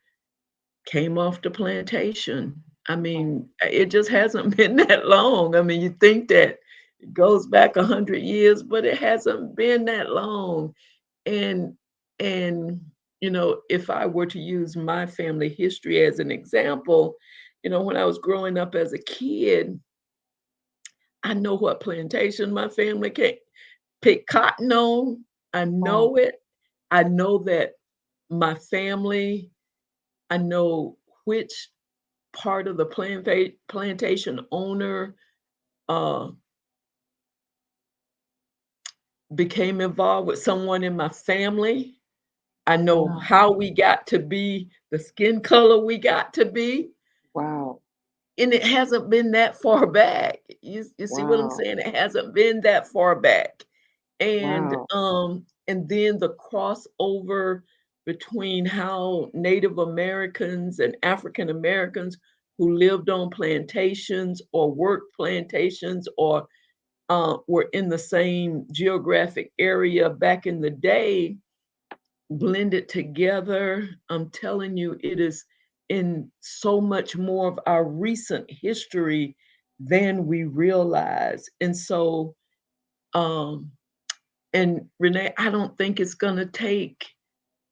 came off the plantation. I mean, it just hasn't been that long. I mean, you think that it goes back 100 years, but it hasn't been that long. And and if I were to use my family history as an example, when I was growing up as a kid, I know what plantation my family came pick cotton on. I Wow. know it. I know that my family, I know which part of the plantation owner uh, became involved with someone in my family. I know Wow. how we got to be the skin color we got to be. Wow. And it hasn't been that far back. You see what I'm Wow. saying? It hasn't been that far back. Wow. And then the crossover between how Native Americans and African Americans who lived on plantations or worked plantations or were in the same geographic area back in the day blended together. I'm telling you, it is in so much more of our recent history than we realize. And so, um, and Renee, I don't think it's going to take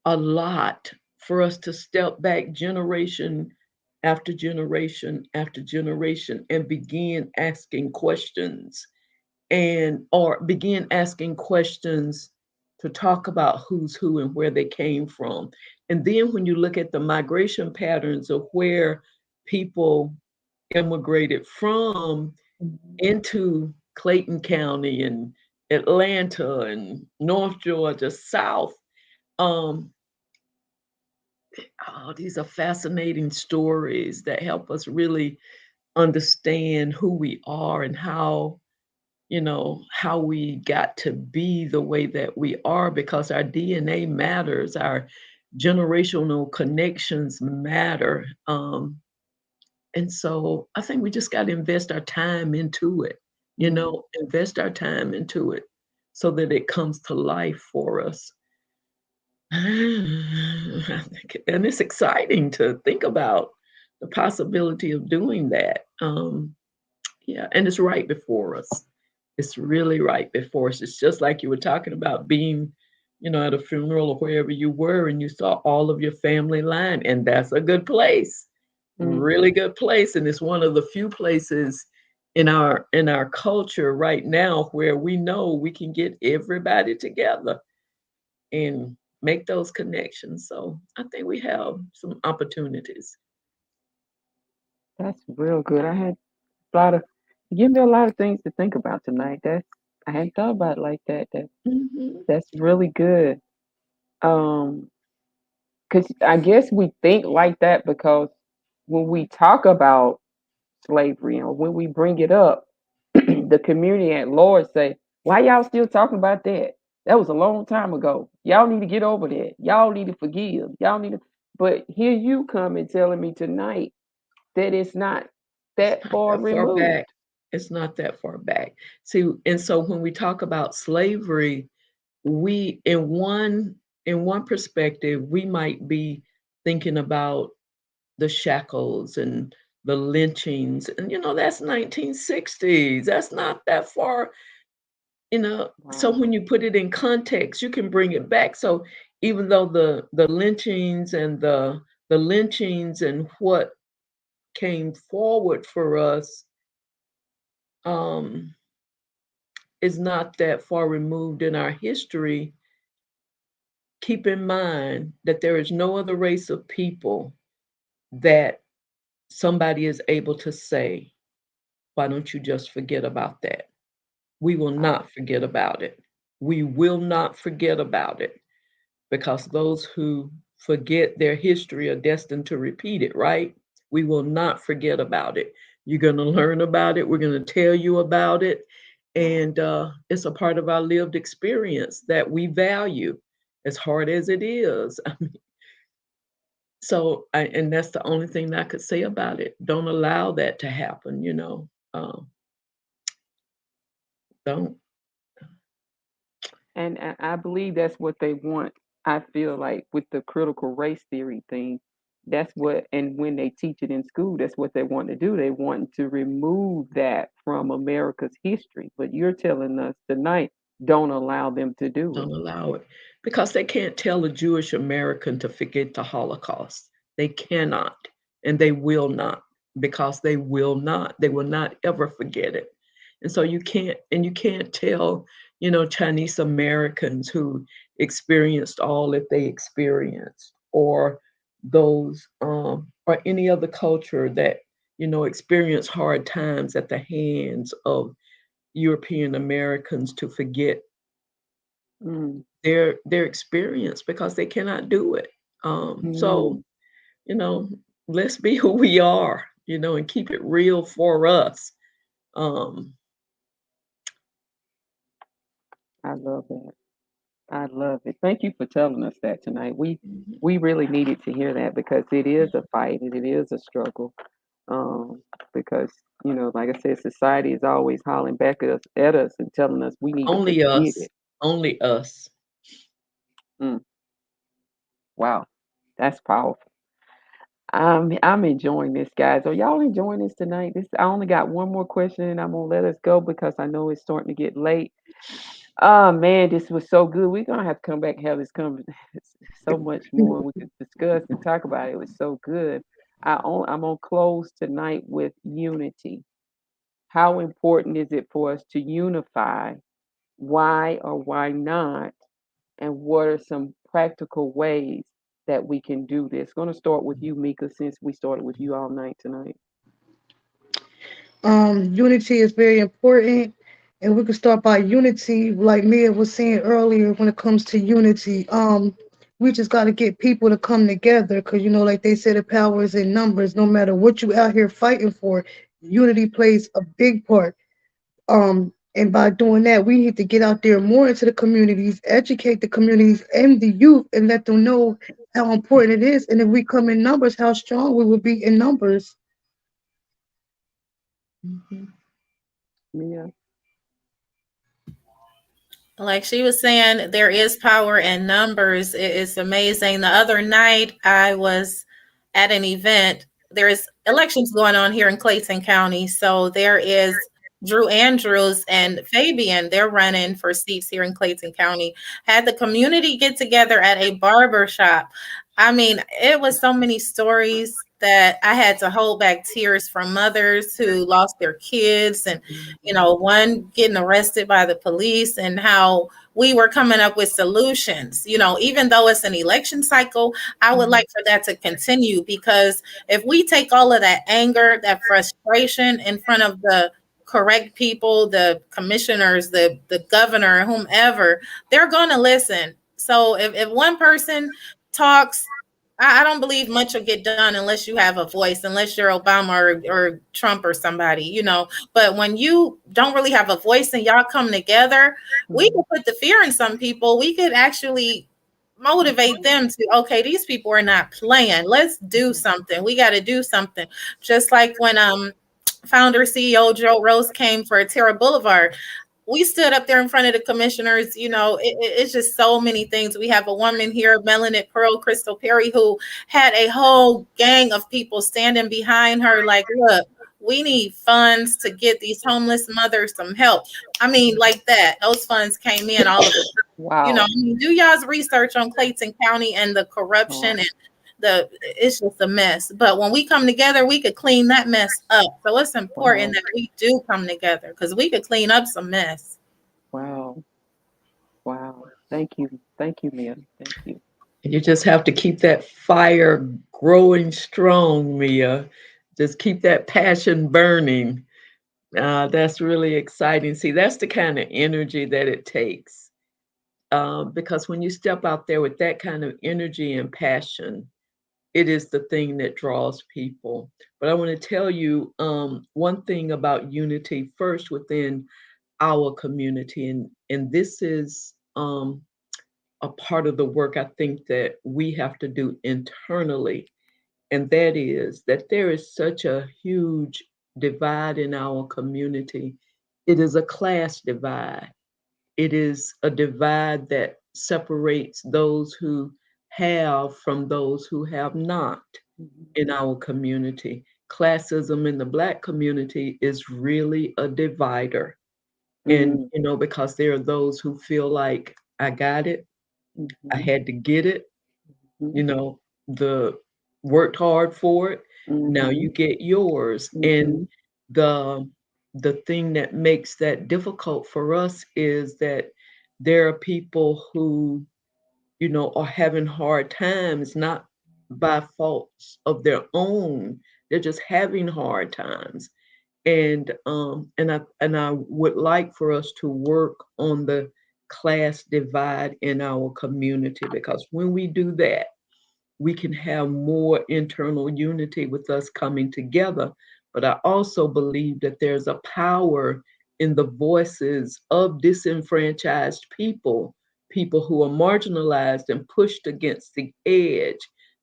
a lot for us to step back generation after generation after generation and begin asking questions or begin asking questions to talk about who's who and where they came from. And then when you look at the migration patterns of where people immigrated from Mhm. into Clayton County and Atlanta and North Georgia, South, um, these are fascinating stories that help us really understand who we are and how we got to be the way that we are because our DNA matters, our generational connections matter. And so I think we just got to invest our time into it, Mhm. invest our time into it so that it comes to life for us. And it's exciting to think about the possibility of doing that. Yeah, and it's right before us. It's really right before us. It's just like you were talking about being, at a funeral or wherever you were, and you saw all of your family line, and that's a good place, Mhm. really good place, and it's one of the few places in our culture right now where we know we can get everybody together and make those connections. So I think we have some opportunities. That's real good. I had a lot of you give me a lot of things to think about tonight. I hadn't thought about it like that. Mhm. That's really good. Um, because I guess we think like that because when we talk about slavery or when we bring it up, the community at large say, "Why y'all still talking about that? That was a long time ago. Y'all need to get over that. Y'all need to forgive. Y'all need to." But here you come and telling me tonight that it's not It's that not far that far back. removed. It's not that far back. See, and so when we talk about slavery, we in one perspective, we might be thinking about the shackles and the lynchings, and that's 1960s. That's not that far, so Wow. when you put it in context, you can bring it back. So even though the lynchings and the lynchings and what came forward for us um, is not that far removed in our history, keep in mind that there is no other race of people that somebody is able to say, why don't you just forget about that? We will Wow. not forget about it. We will not forget about it because those who forget their history are destined to repeat it, right? We will not forget about it. You're going to learn about it. We're going to tell you about it. Wow. And it's a part of our lived experience that we value as hard as it is. And that's the only thing that I could say about it. Don't allow that to happen. Don't. And I believe that's what they want. I feel like with the critical race theory thing, that's what, and when they teach it in school, that's what they want to do. They want to remove that from America's history. But you're telling us tonight, don't allow them to do it. Don't allow it because they can't tell a Jewish American to forget the Holocaust. They cannot, and they will not, because they will not. They will not ever forget it. And so you can't tell, Chinese Americans who experienced all that they experienced, or those, or any other culture that, experienced hard times at the hands of European Americans, to forget Mm. their experience, because they cannot do it. So, Mm. you know, let's be who we are, and keep it real for us. Um, I love that. I love it. Thank you for telling us that tonight. We really needed to hear that because it is a fight and it is a struggle. Because like I said, society is always hollering back at us and telling us we need to only forget us, it. only us. Mm, wow, that's powerful. I'm enjoying this, guys. Are y'all enjoying this tonight? I only got one more question and I'm gonna let us go because I know it's starting to get late. Oh man, this was so good. We're gonna have to come back and have this conversation. So much more we could discuss and talk about. It was so good. I'm gonna close tonight with unity. How important is it for us to unify? Why or why not? And what are some practical ways that we can do this? Going to start with you, Mika, since we started with you all night tonight. Unity is very important, and we can start by unity, like Mia was saying earlier. When it comes to unity, we just got to get people to come together, because like they said, the power is in numbers. No matter what you out here fighting for, unity plays a big part. And by doing that, we need to get out there more into the communities, educate the communities and the youth, and let them know how important it is. And if we come in numbers, how strong we will be in numbers. Mhm. Mia. Like she was saying, there is power in numbers. It's amazing. The other night, I was at an event. There's elections going on here in Clayton County. So there is Drew Andrews and Fabian. They're running for seats here in Clayton County. Had the community get together at a barber shop. I mean, it was so many stories that I had to hold back tears from mothers who lost their kids, and one getting arrested by the police, and how we were coming up with solutions. Even though it's an election cycle, I would like for that to continue, because if we take all of that anger, that frustration in front of the correct people, the commissioners, the governor, whomever, they're going to listen. So if one person talks, I don't believe much will get done unless you have a voice, unless you're Obama or Trump or somebody. But when you don't really have a voice and y'all come together, we Mhm. could put the fear in some people. We could actually motivate them to, okay, these people are not playing. Let's do something. We got to do something. Just like when founder CEO Joe Rose came for Terra Boulevard, we stood up there in front of the commissioners. It's just so many things. We have a woman here, Melanin Pearl Crystal Perry, who had a whole gang of people standing behind her, like, look, we need funds to get these homeless mothers some help. I mean, like that. Those funds came in, all of it. Wow. Do y'all's research on Clayton County and the Oh, corruption, and it's just a mess. But when we come together, we could clean that mess up. So it's important wow. that we do come together, because we could clean up some mess. Wow. Wow. Thank you. Thank you, Mia. Thank you. You just have to keep that fire growing strong, Mia. Just keep that passion burning. That's really exciting. See, that's the kind of energy that it takes. Because when you step out there with that kind of energy and passion, it is the thing that draws people. But I want to tell you one thing about unity first within our community, and this is a part of the work I think that we have to do internally, and that is that there is such a huge divide in our community it is a class divide. It is a divide that separates those who have from those who have not in our community. Classism in the Black community is really a divider. And, Mm, because there are those who feel like, I got it, I mhm, had to get it, mhm, you know, the worked hard for it. Now mhm, you get yours. And mhm, the the thing that makes that difficult for us is that there are people who, are having hard times, not by faults of their own. They're just having hard times. And I would like for us to work on the class divide in our community, because when we do that, we can have more internal unity with us coming together. But I also believe that there's a power in the voices of disenfranchised people, people who are marginalized and pushed against the edge,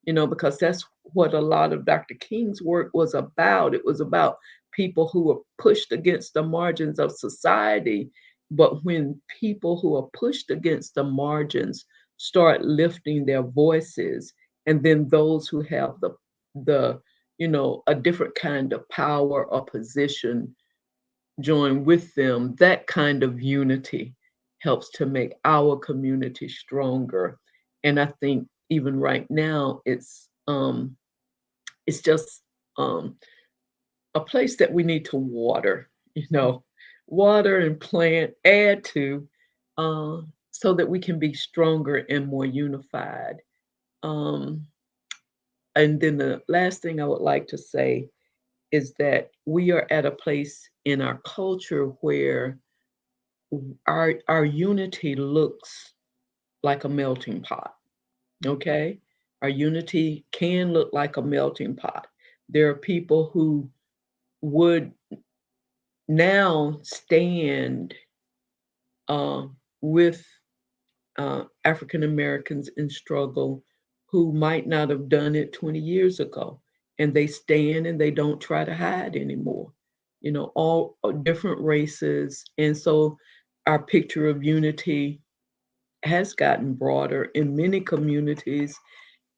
because that's what a lot of Dr. King's work was about. It was about people who were pushed against the margins of society. But when people who are pushed against the margins start lifting their voices, and then those who have the a different kind of power or position join with them, that kind of unity helps to make our community stronger. And I think even right now it's just um a place that we need to water, water and plant, add to, so that we can be stronger and more unified. um And then the last thing I would like to say is that we are at a place in our culture where our unity looks like a melting pot. Okay? Our unity can look like a melting pot. There are people who would now stand uh, with African Americans in struggle who might not have done it 20 years ago. And they stand and they don't try to hide anymore. All different races. And so our picture of unity has gotten broader in many communities,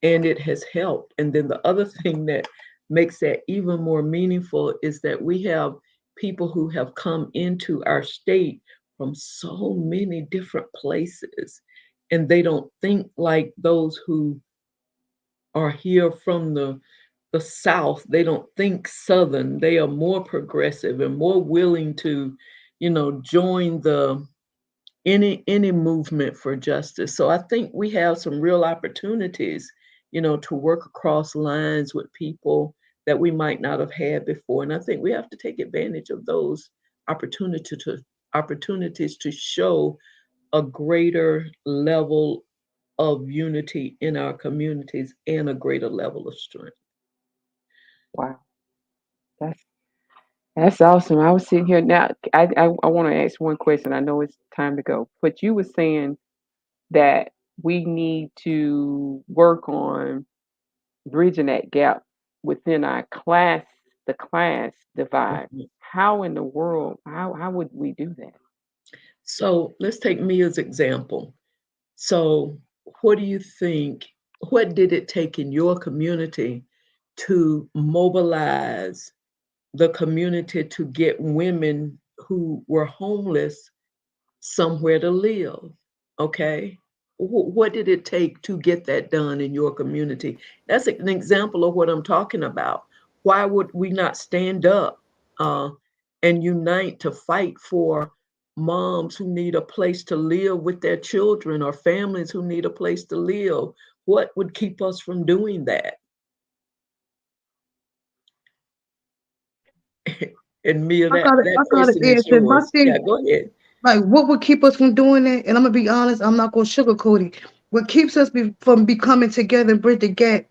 and it has helped. And then the other thing that makes that even more meaningful is that we have people who have come into our state from so many different places, and they don't think like those who are here from the South. They don't think Southern. They are more progressive and more willing to, join the any movement for justice. So I think we have some real opportunities, to work across lines with people that we might not have had before. And I think we have to take advantage of those opportunity to opportunities to show a greater level of unity in our communities and a greater level of strength. wow, that's that's awesome. I was sitting here now. I want to ask one question. I know it's time to go, but you were saying that we need to work on bridging that gap within our class, the class divide. Mhm. How in the world? How would we do that? So let's take me as example. So, what do you think? What did it take in your community to mobilize the community to get women who were homeless somewhere to live? Okay. What did it take to get that done in your community? That's an example of what I'm talking about. Why would we not stand up uh, and unite to fight for moms who need a place to live with their children, or families who need a place to live? What would keep us from doing that? And Mia, that I got question to is answer. My yours. Yeah, thing, go ahead. like, what would keep us from doing it? And I'm gonna be honest, I'm not gonna sugarcoat it. What keeps us from becoming together and bridge the gap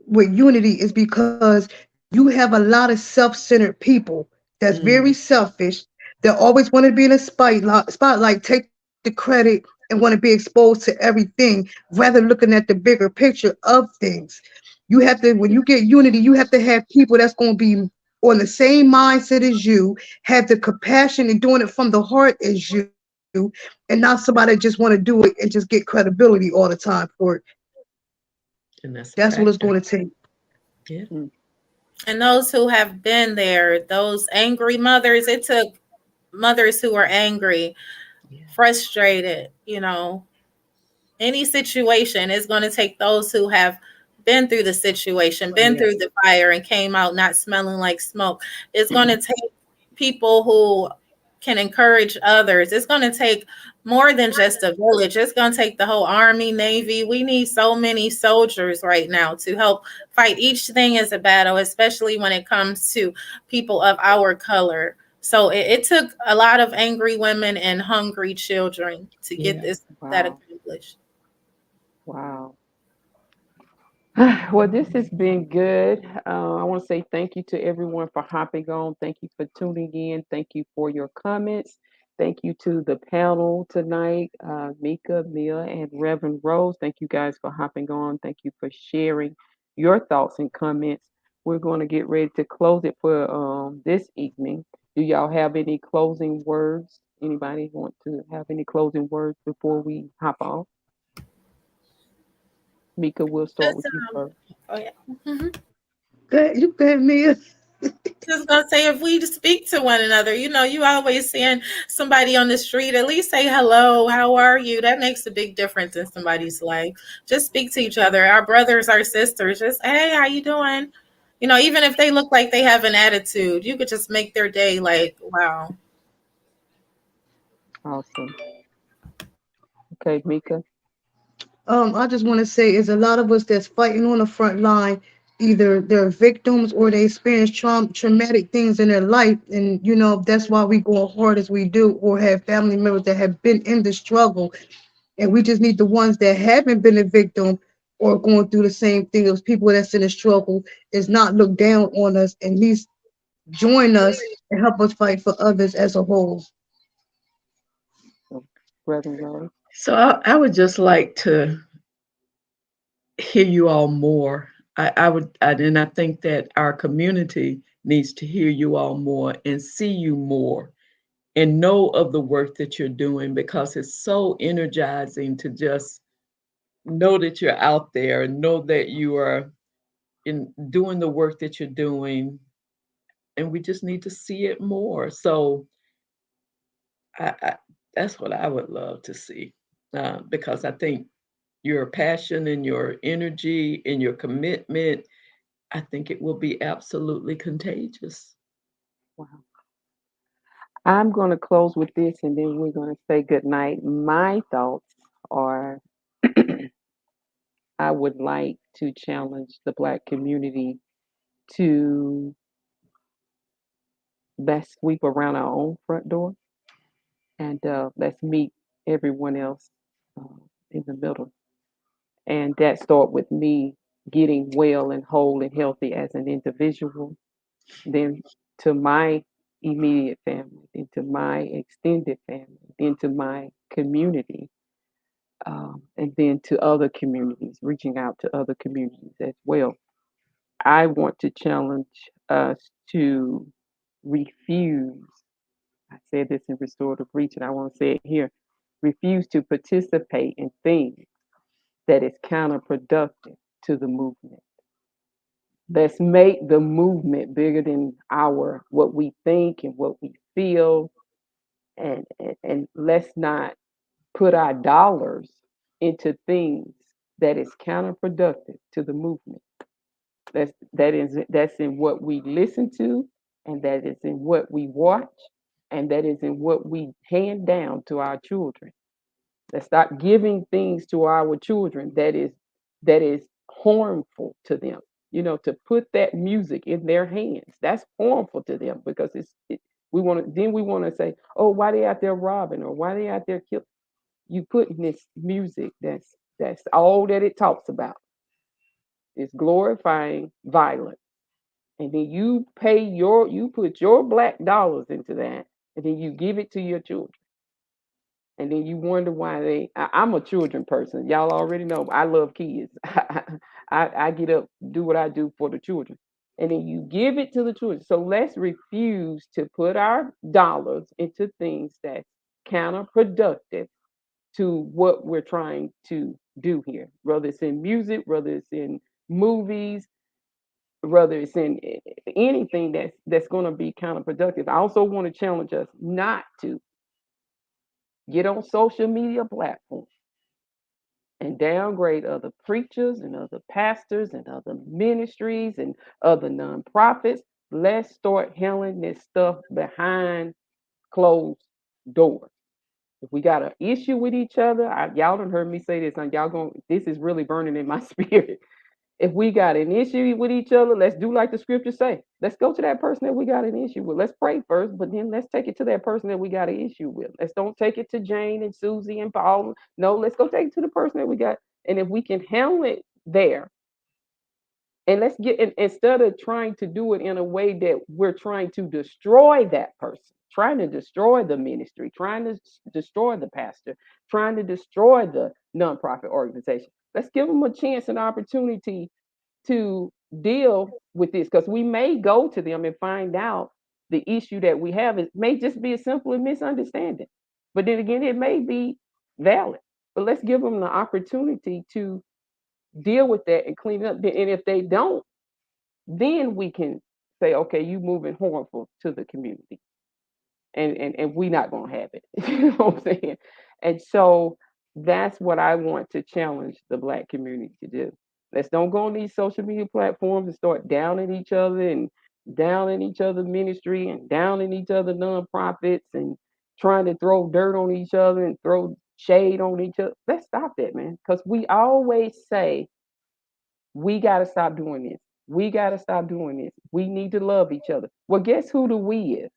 with unity is because you have a lot of self-centered people that's very Mm, selfish. They always want to be in a spotlight, take the credit, and want to be exposed to everything rather than looking at the bigger picture of things. You have to, when you get unity, you have to have people that's going to be on the same mindset as you, have the compassion and doing it from the heart as you, and not somebody that just want to do it and just get credibility all the time for it. And that's a That's what it's going factor. to take. Yeah. Mm. And those who have been there, those angry mothers, it took mothers who were angry, Yeah. frustrated, any situation is going to take those who have been through the situation, been through Yes. the fire, and came out not smelling like smoke. It's going to take people who can encourage others. It's going to take more than just a village. It's going to take the whole army, navy. We need so many soldiers right now to help fight. Each thing is a battle, especially when it comes to people of our color. So it took a lot of angry women and hungry children to get Yeah. this that Wow. accomplished. Wow. Well, this has been good. I want to say thank you to everyone for hopping on. Thank you for tuning in. Thank you for your comments. Thank you to the panel tonight, Mika, Mia, and Reverend Rose. Thank you guys for hopping on. Thank you for sharing your thoughts and comments. We're going to get ready to close it for this evening. Do y'all have any closing words? Anybody want to have any closing words before we hop off? Mika, we'll start Just with you first. oh yeah. Mhm. You got me. Just gonna say if we speak to one another, you always seeing somebody on the street, at least say hello, how are you? That makes a big difference in somebody's life. Just speak to each other, our brothers, our sisters. Just hey, how you doing? Even if they look like they have an attitude, you could just make their day. Like wow. Awesome. Okay, Mika. I just want to say is a lot of us that's fighting on the front line, either they're victims or they experience traumatic things in their life, and that's why we go hard as we do, or have family members that have been in the struggle, and we just need the ones that haven't been a victim or going through the same thing as people that's in the struggle is not look down on us, and at least join us and help us fight for others as a whole. So, Reverend Rose. So I would just like to hear you all more. And I think that our community needs to hear you all more and see you more and know of the work that you're doing, because it's so energizing to just know that you're out there and know that you are in doing the work that you're doing, and we just need to see it more. So I that's what I would love to see, because I think your passion and your energy and your commitment, I think it will be absolutely contagious. Wow. I'm going to close with this and then we're going to say good night. My thoughts are I would like to challenge the Black community to let's sweep around our own front door and let's meet everyone else uh, in the middle. And that start with me getting well and whole and healthy as an individual, then to my immediate family, then to my extended family, then to my community, and then to other communities, reaching out to other communities as well. I want to challenge us to refuse. I said this in restorative reach, and I want to say it here. Refuse to participate in things that is counterproductive to the movement. Let's make the movement bigger than our what we think and what we feel, and let's not put our dollars into things that is counterproductive to the movement. That's in what we listen to, and that is in what we watch, and that is in what we hand down to our children. Let's stop giving things to our children that is harmful to them. To put that music in their hands, that's harmful to them because we want to say, oh, why they out there robbing or why they out there killing? You putting this music that's all that it talks about. It's glorifying violence. And then you put your black dollars into that, and then you give it to your children. And then you wonder why I'm a children person. Y'all already know I love kids. I get up, do what I do for the children. and then you give it to the children. So let's refuse to put our dollars into things that's counterproductive to what we're trying to do here, whether it's in music, whether it's in movies, whether it's in anything that's going to be counterproductive. I also want to challenge us not to get on social media platforms and downgrade other preachers and other pastors and other ministries and other nonprofits. Let's start handling this stuff behind closed doors. If we got an issue with each other, y'all done heard me say this, and y'all going, this is really burning in my spirit. If we got an issue with each other, let's do like the scriptures say. Let's go to that person that we got an issue with. Let's pray first, but then let's take it to that person that we got an issue with. Let's don't take it to Jane and Susie and Paul. No, let's go take it to the person that we got. And if we can handle it there, and let's get instead of trying to do it in a way that we're trying to destroy that person, trying to destroy the ministry, trying to destroy the pastor, trying to destroy the nonprofit organization. Let's give them a chance and opportunity to deal with this, because we may go to them and find out the issue that we have. It may just be a simple misunderstanding, but then again, it may be valid. But let's give them the opportunity to deal with that and clean it up. And if they don't, then we can say, okay, you moving harmful to the community, and we not gonna have it. You know what I'm saying? And so that's what I want to challenge the Black community to do. Let's don't go on these social media platforms and start downing each other and downing each other ministry and downing each other nonprofits and trying to throw dirt on each other and throw shade on each other. Let's stop that, man. Because we always say we got to stop doing this. We got to stop doing this. We need to love each other. Well, guess who the we is?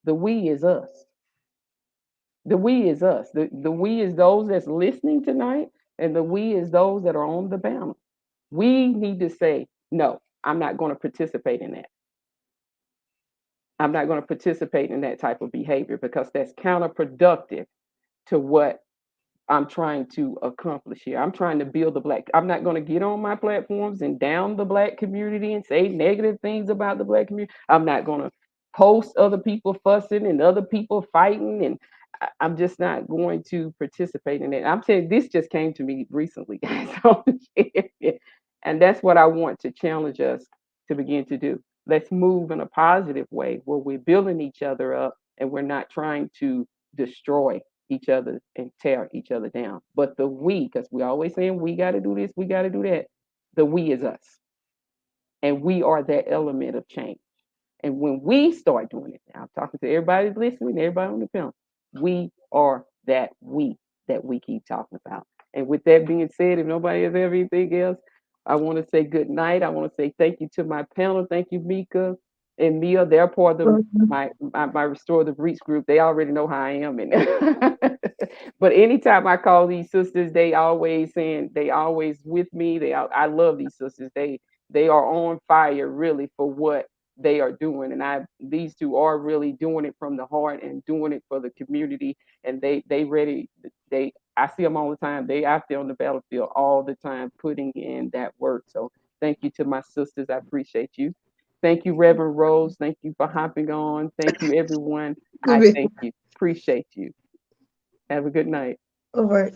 The we is us. The we is us. The we is those that's listening tonight, and the we is those that are on the panel. We need to say, no, I'm not going to participate in that. I'm not going to participate in that type of behavior, because that's counterproductive to what I'm trying to accomplish here. I'm trying to build the Black. I'm not going to get on my platforms and down the Black community and say negative things about the Black community. I'm not going to post other people fussing and other people fighting, and I'm just not going to participate in it. I'm saying this just came to me recently, guys. And that's what I want to challenge us to begin to do. Let's move in a positive way where we're building each other up and we're not trying to destroy each other and tear each other down. But the we, because we always saying we got to do this, we got to do that. The we is us. And we are that element of change. And when we start doing it, now I'm talking to everybody listening, everybody on the panel, we are that we keep talking about. And with that being said, if nobody has anything else, I want to say good night. I want to say thank you to my panel. Thank you, Mika and Mia. They're part of my restorative reach group. They already know how I am. But anytime I call these sisters, they always with me. I love these sisters. They are on fire really for what they are doing, and these two are really doing it from the heart and doing it for the community, and they ready. I see them all the time. They out there on the battlefield all the time, putting in that work. So thank you to my sisters. I appreciate you. Thank you, Reverend Rose. Thank you for hopping on. Thank you, everyone. I thank you. Appreciate you. Have a good night. All right.